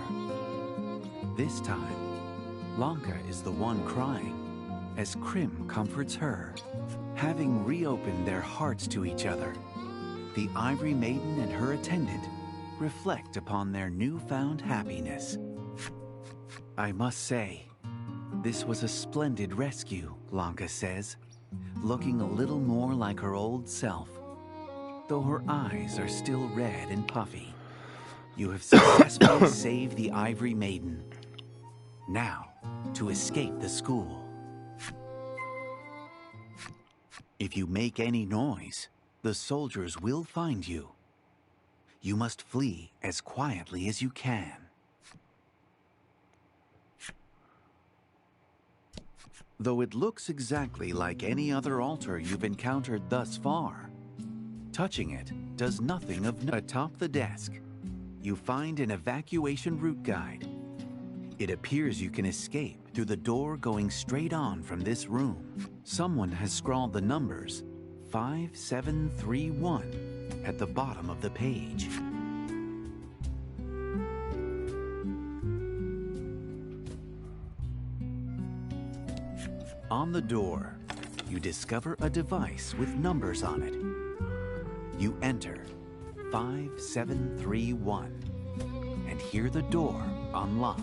This time, Lanka is the one crying as Krim comforts her. Having reopened their hearts to each other, the Ivory Maiden and her attendant reflect upon their newfound happiness. I must say, this was a splendid rescue, Lanka says, looking a little more like her old self, though her eyes are still red and puffy. You have successfully saved the Ivory Maiden. Now, to escape the school. If you make any noise, the soldiers will find you. You must flee as quietly as you can. Though it looks exactly like any other altar you've encountered thus far, touching it does nothing of note. Atop the desk, you find an evacuation route guide. It appears you can escape through the door going straight on from this room. Someone has scrawled the numbers 5731 at the bottom of the page. On the door, you discover a device with numbers on it. You enter 5731 and hear the door unlock.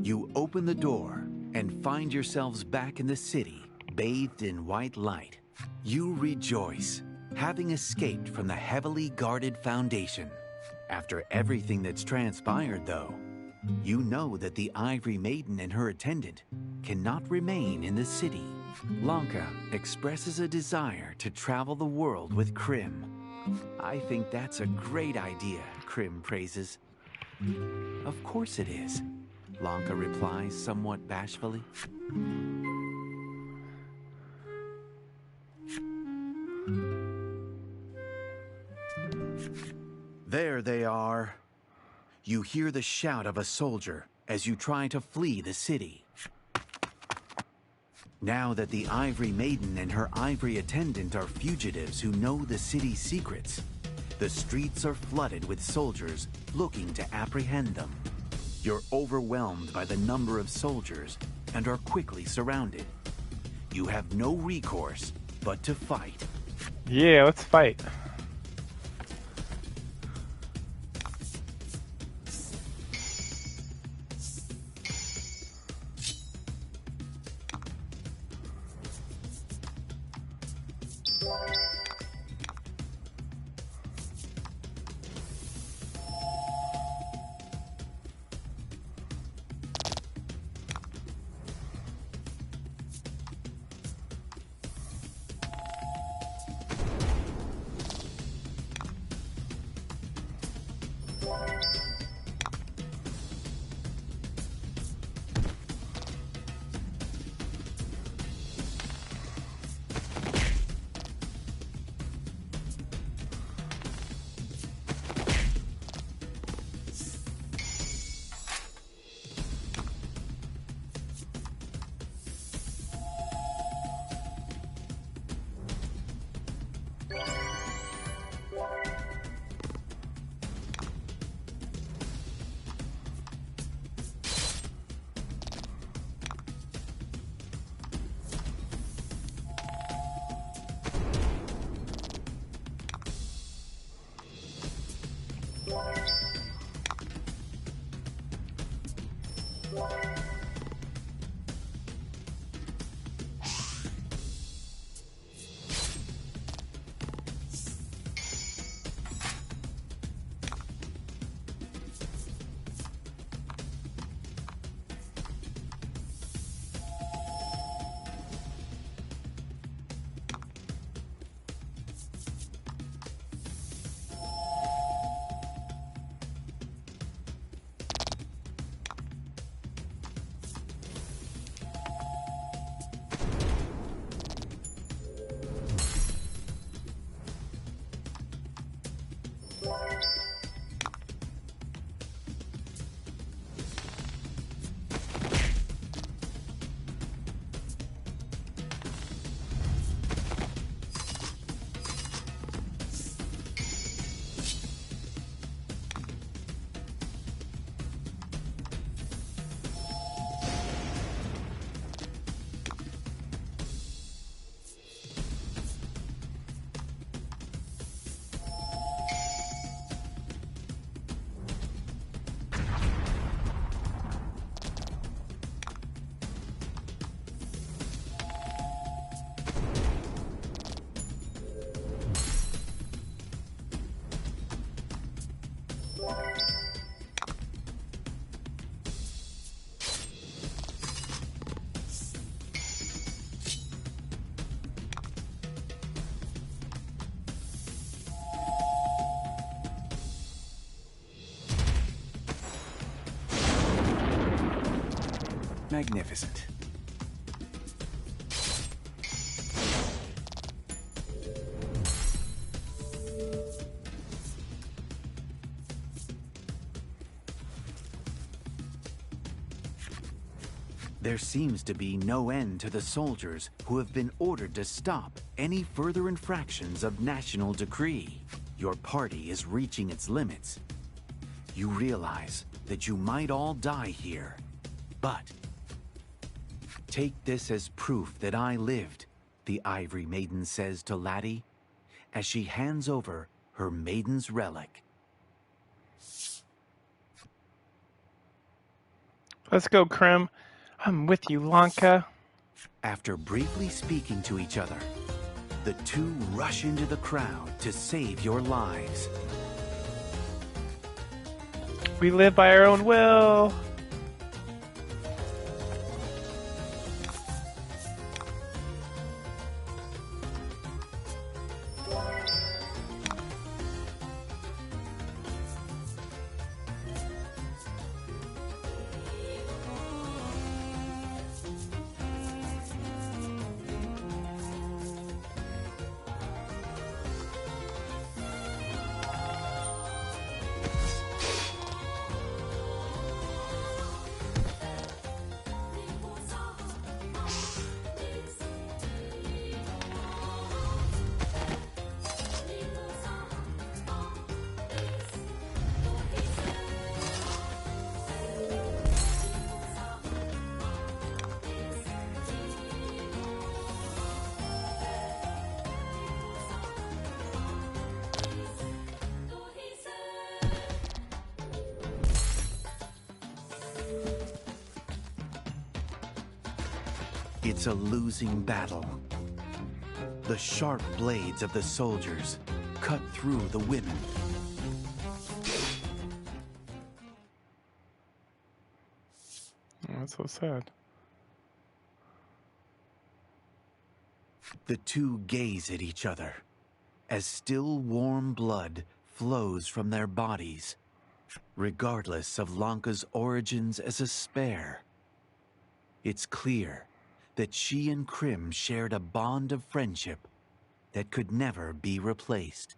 You open the door and find yourselves back in the city, bathed in white light. You rejoice, having escaped from the heavily guarded Foundation. After everything that's transpired, though, you know that the Ivory Maiden and her attendant cannot remain in the city. Lanka expresses a desire to travel the world with Krim. I think that's a great idea, Krim praises. Of course it is, Lanka replies somewhat bashfully. There they are. You hear the shout of a soldier as you try to flee the city. Now that the Ivory Maiden and her ivory attendant are fugitives who know the city's secrets, the streets are flooded with soldiers looking to apprehend them. You're overwhelmed by the number of soldiers and are quickly surrounded. You have no recourse but to fight. Yeah, let's fight. magnificent. There seems to be no end to the soldiers who have been ordered to stop any further infractions of national decree. Your party is reaching its limits. You realize that you might all die here, but take this as proof that I lived, the Ivory Maiden says to Laddie as she hands over her maiden's relic. Let's go, Krim. I'm with you, Lanka. After briefly speaking to each other, the two rush into the crowd to save your lives. We live by our own will. It's a losing battle. The sharp blades of the soldiers cut through the women. Oh, that's so sad. The two gaze at each other as still warm blood flows from their bodies, regardless of Lanka's origins as a spare. It's clear that she and Krim shared a bond of friendship that could never be replaced.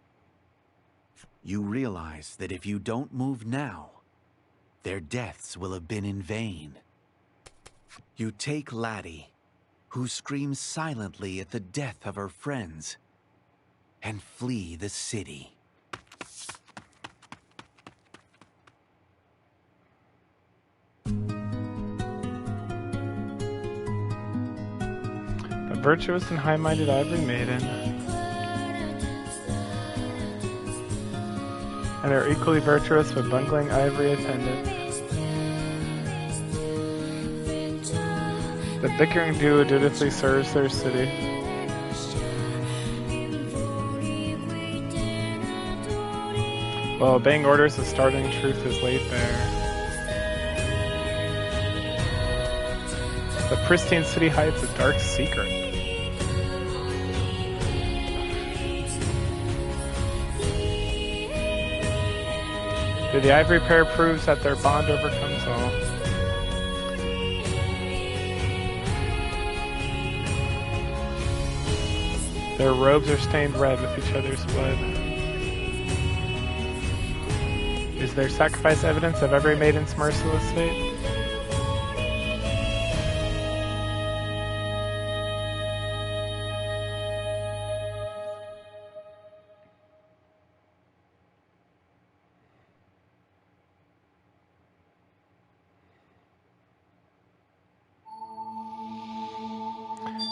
You realize that if you don't move now, their deaths will have been in vain. You take Laddie, who screams silently at the death of her friends, and flee the city. A virtuous and high-minded Ivory Maiden. And her equally virtuous but bungling Ivory attendant. The bickering duo dutifully serves their city. While obeying orders, the startling truth is laid bare. The pristine city hides a dark secret. The Ivory pair proves that their bond overcomes all. Their robes are stained red with each other's blood. Is their sacrifice evidence of every maiden's merciless fate?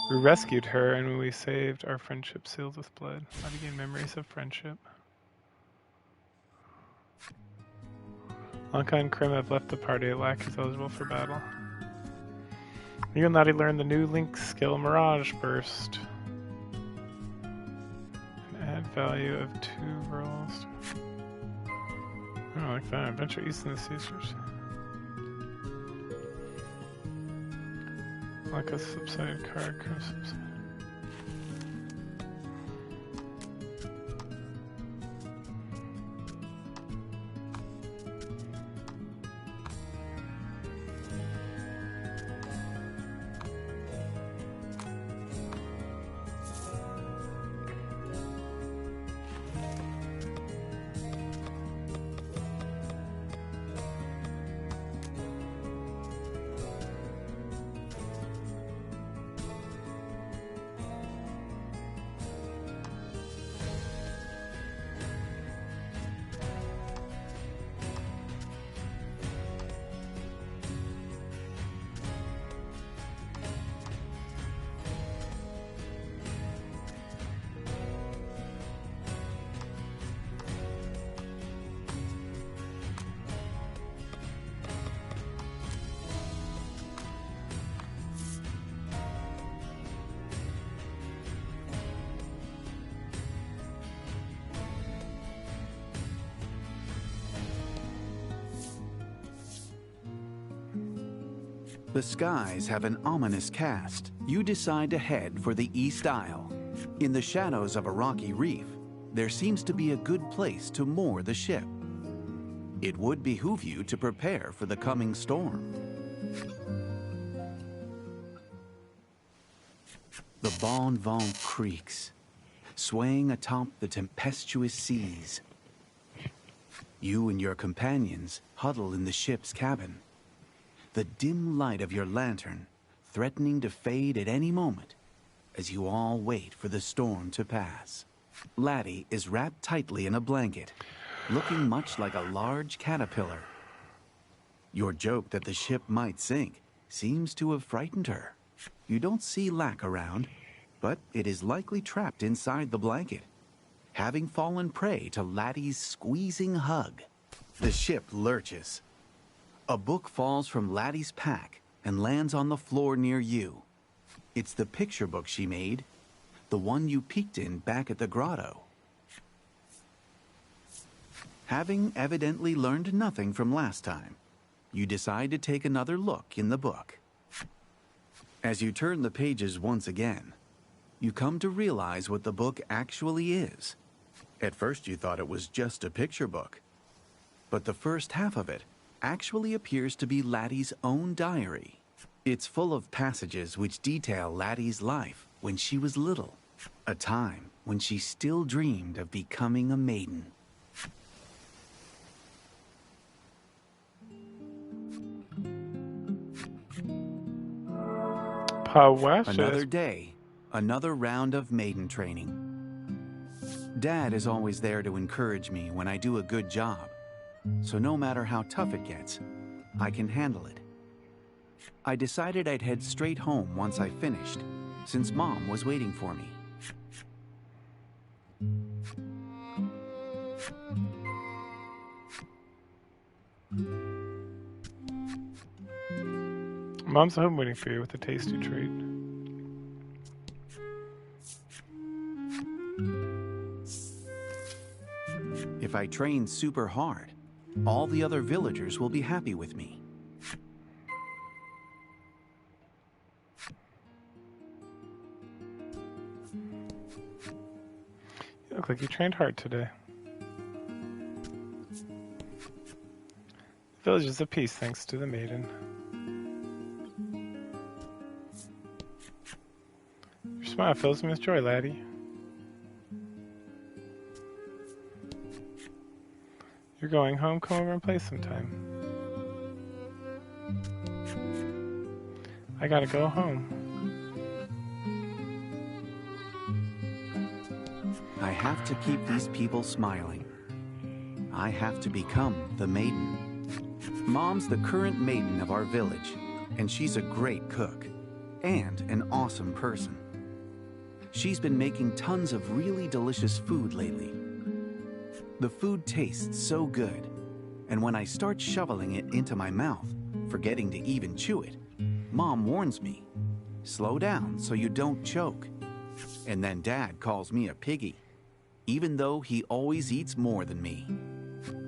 We rescued her, and when we saved, our friendship sealed with blood. I began memories of friendship. Lanka and Krim have left the party. Lack is eligible for battle. You and Laddie learned the new Link skill, Mirage Burst. An add value of 2 rolls. I don't like that. Adventure East in the Caesars. Like a subsided card, subsided. The skies have an ominous cast. You decide to head for the East Isle. In the shadows of a rocky reef, there seems to be a good place to moor the ship. It would behoove you to prepare for the coming storm. The Bon Vent creaks, swaying atop the tempestuous seas. You and your companions huddle in the ship's cabin, the dim light of your lantern threatening to fade at any moment as you all wait for the storm to pass. Laddie is wrapped tightly in a blanket, looking much like a large caterpillar. Your joke that the ship might sink seems to have frightened her. You don't see Lack around, but it is likely trapped inside the blanket, having fallen prey to Laddie's squeezing hug. The ship lurches. A book falls from Laddie's pack and lands on the floor near you. It's the picture book she made, the one you peeked in back at the grotto. Having evidently learned nothing from last time, you decide to take another look in the book. As you turn the pages once again, you come to realize what the book actually is. At first you thought it was just a picture book, but the first half of it actually appears to be Laddie's own diary. It's full of passages which detail Laddie's life when she was little, a time when she still dreamed of becoming a maiden. Another day, another round of maiden training. Dad is always there to encourage me when I do a good job, so no matter how tough it gets, I can handle it. I decided I'd head straight home once I finished, since Mom was waiting for me. Mom's home waiting for you with a tasty treat. If I train super hard, all the other villagers will be happy with me. You look like you trained hard today. The village is at peace thanks to the maiden. Your smile fills me with joy, laddie. You're going home, come over and play sometime. I gotta go home. I have to keep these people smiling. I have to become the maiden. Mom's the current maiden of our village, and she's a great cook and an awesome person. She's been making tons of really delicious food lately. The food tastes so good, and when I start shoveling it into my mouth, forgetting to even chew it, Mom warns me, slow down so you don't choke. And then Dad calls me a piggy, even though he always eats more than me.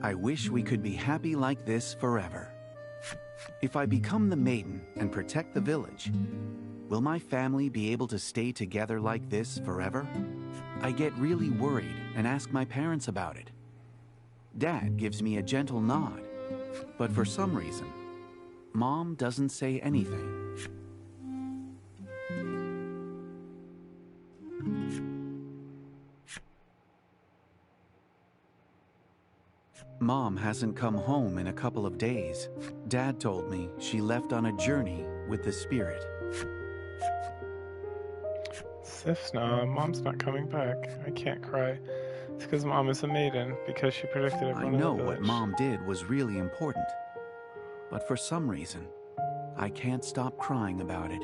I wish we could be happy like this forever. If I become the maiden and protect the village, will my family be able to stay together like this forever? I get really worried and ask my parents about it. Dad gives me a gentle nod, but for some reason, Mom doesn't say anything. Mom hasn't come home in a couple of days. Dad told me she left on a journey with the spirit. Sif's Mom's not coming back. I can't cry. It's because Mom is a maiden, because she predicted everyone in the village. I know what Mom did was really important, but for some reason, I can't stop crying about it.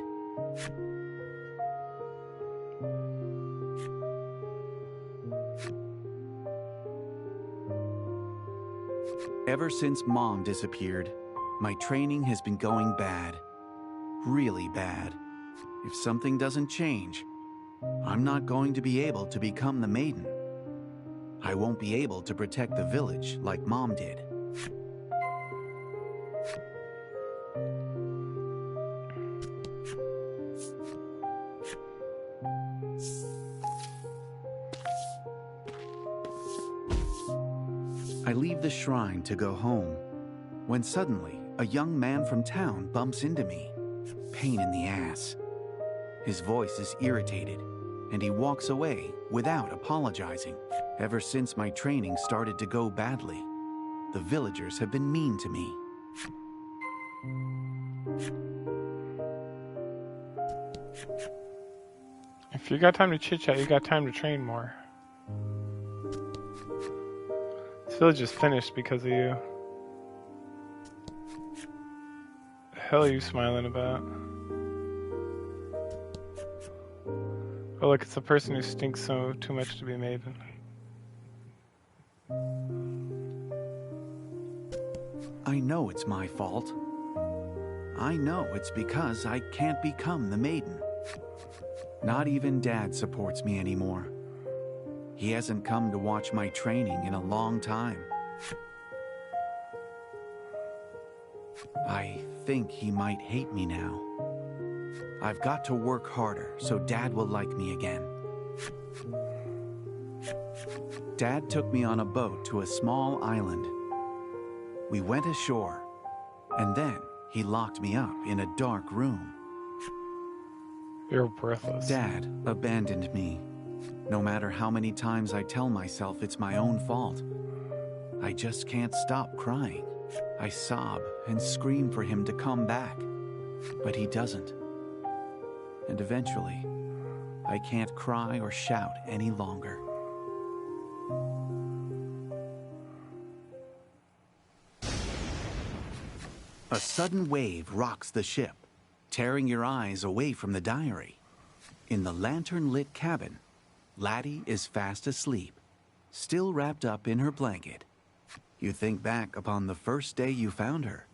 Ever since Mom disappeared, my training has been going bad. Really bad. If something doesn't change, I'm not going to be able to become the maiden. I won't be able to protect the village like Mom did. I leave the shrine to go home, when suddenly a young man from town bumps into me. Pain in the ass. His voice is irritated, and he walks away without apologizing. Ever since my training started to go badly, the villagers have been mean to me. If you got time to chit-chat, you got time to train more. This village is finished because of you. The hell are you smiling about? Oh look, it's the person who stinks so too much to be Maiden. I know it's my fault. I know it's because I can't become the Maiden. Not even Dad supports me anymore. He hasn't come to watch my training in a long time. I think he might hate me now. I've got to work harder so Dad will like me again. Dad took me on a boat to a small island. We went ashore, and then he locked me up in a dark room. You're breathless. Dad abandoned me. No matter how many times I tell myself it's my own fault, I just can't stop crying. I sob and scream for him to come back, but he doesn't. And eventually, I can't cry or shout any longer. A sudden wave rocks the ship, tearing your eyes away from the diary. In the lantern-lit cabin, Laddie is fast asleep, still wrapped up in her blanket. You think back upon the first day you found her,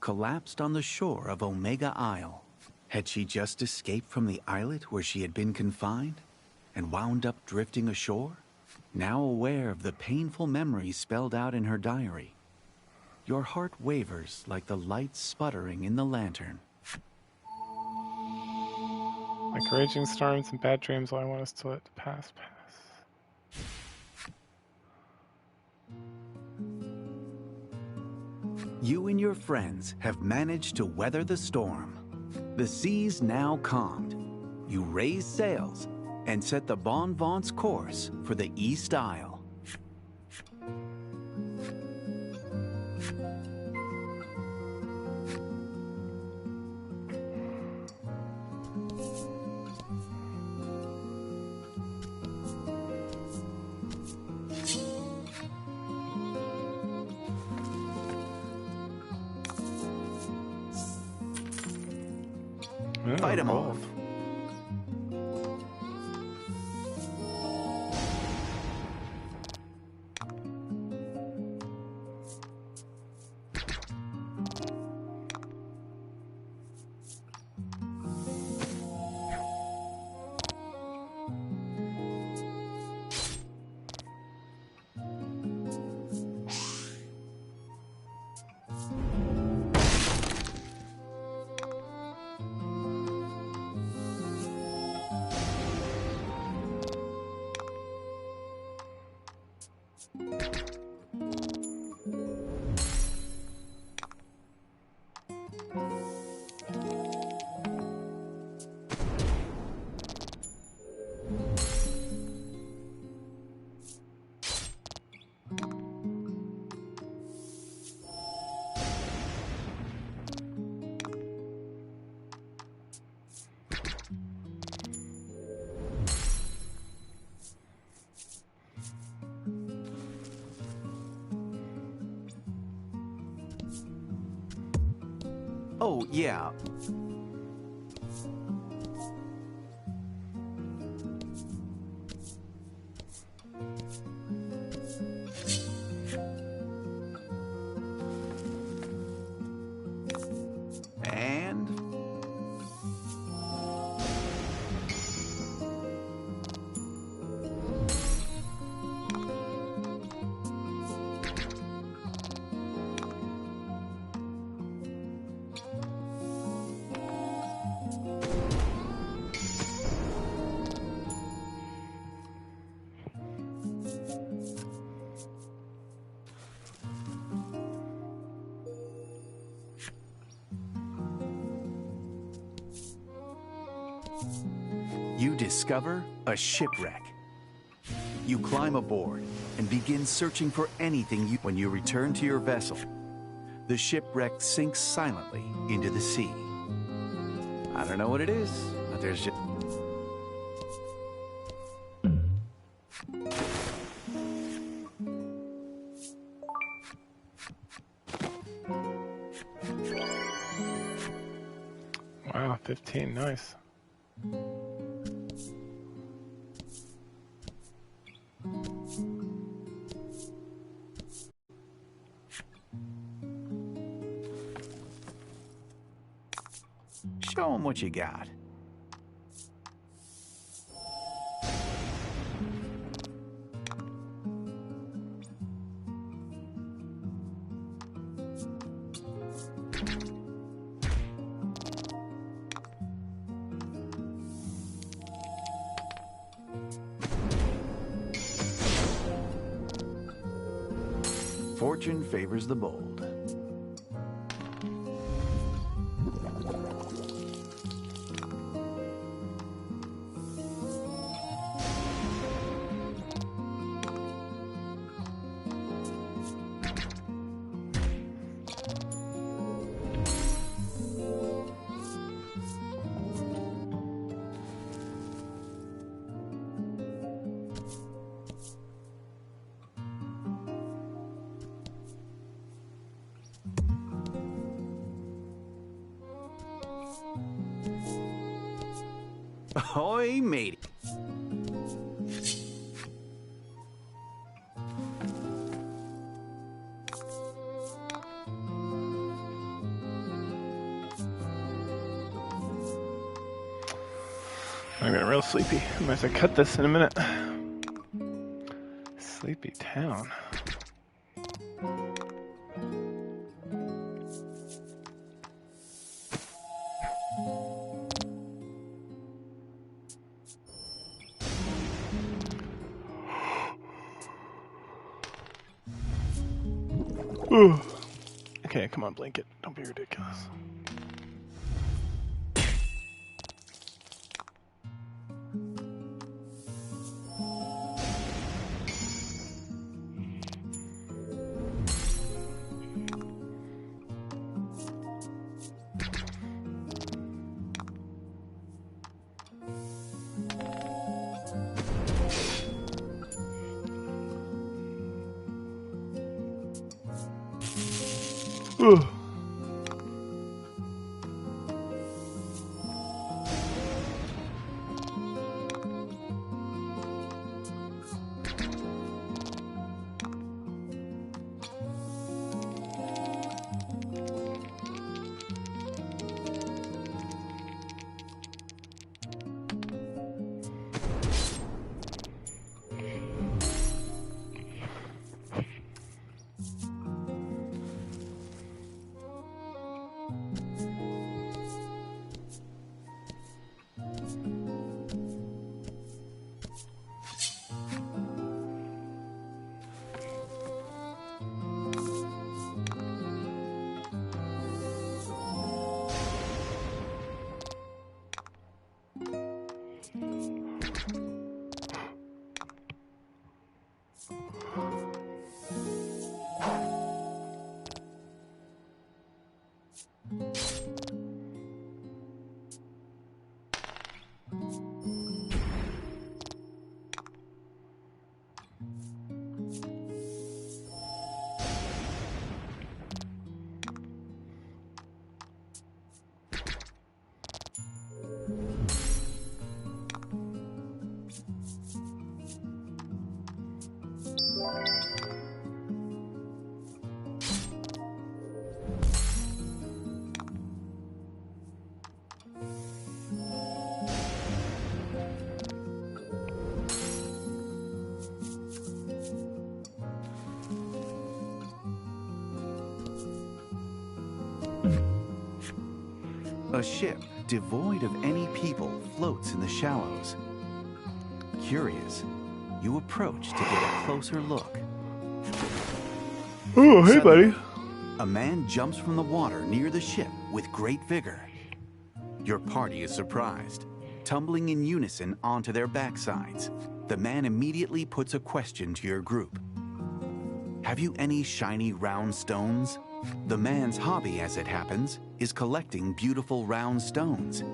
collapsed on the shore of Omega Isle. Had she just escaped from the islet where she had been confined and wound up drifting ashore? Now aware of the painful memories spelled out in her diary, your heart wavers like the light sputtering in the lantern. Like raging storms and bad dreams, all I want is to let the past pass. You and your friends have managed to weather the storm. The sea's now calmed. You raise sails and set the Bon Vent's course for the East Isle. Fight 'em off. Oh, yeah. And... You discover a shipwreck. You climb aboard and begin searching for anything When you return to your vessel, the shipwreck sinks silently into the sea. I don't know what it is, but there's just... Wow, 15, nice. Show 'em what you got. Fortune favors the bold. Ahoy, Maiden. I'm getting real sleepy. I might have to cut this in a minute. Sleepy town. Okay, come on, blanket. Don't be ridiculous. Ugh. A ship devoid of any people floats in the shallows. Curious, you approach to get a closer look. Oh, hey, buddy. A man jumps from the water near the ship with great vigor. Your party is surprised. tumbling in unison onto their backsides. The man immediately puts a question to your group. Have you any shiny round stones? The man's hobby, as it happens, is collecting beautiful round stones.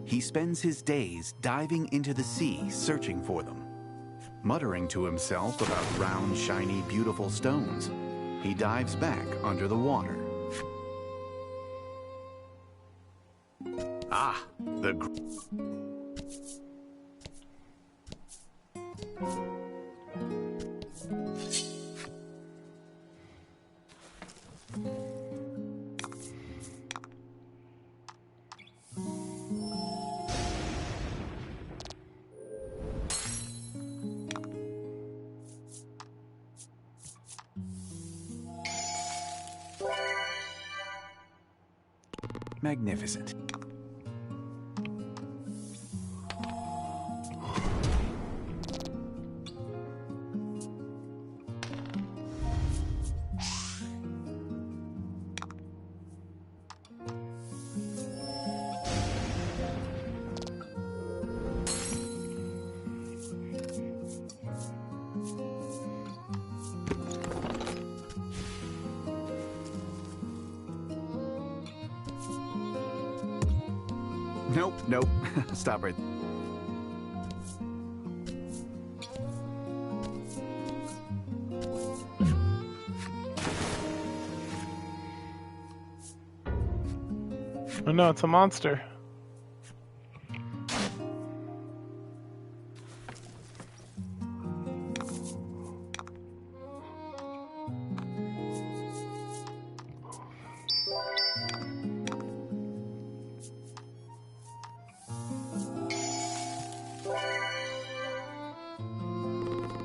He spends his days diving into the sea searching for them. Muttering to himself about round, shiny, beautiful stones, he dives back under the water. Ah, magnificent. Nope. Stop right. Oh no, it's a monster.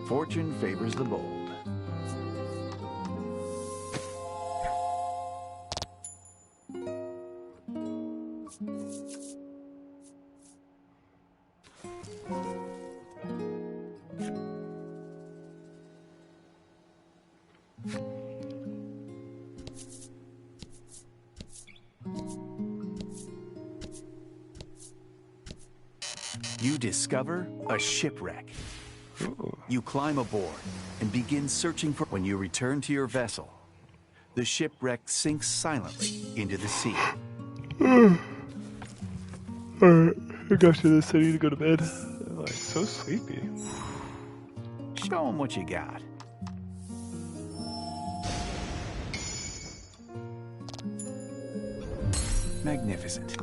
Fortune favors the bold. You discover a shipwreck. Ooh. You climb aboard and begin searching for. When you return to your vessel, the shipwreck sinks silently into the sea. Alright, I got to the city to go to bed. I'm like so sleepy. Show 'em what you got. Magnificent.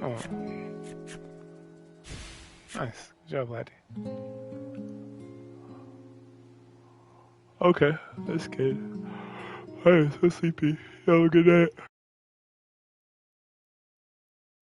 Oh. Nice. Good job, laddie. Okay, that's good. I'm so sleepy. Have a good night.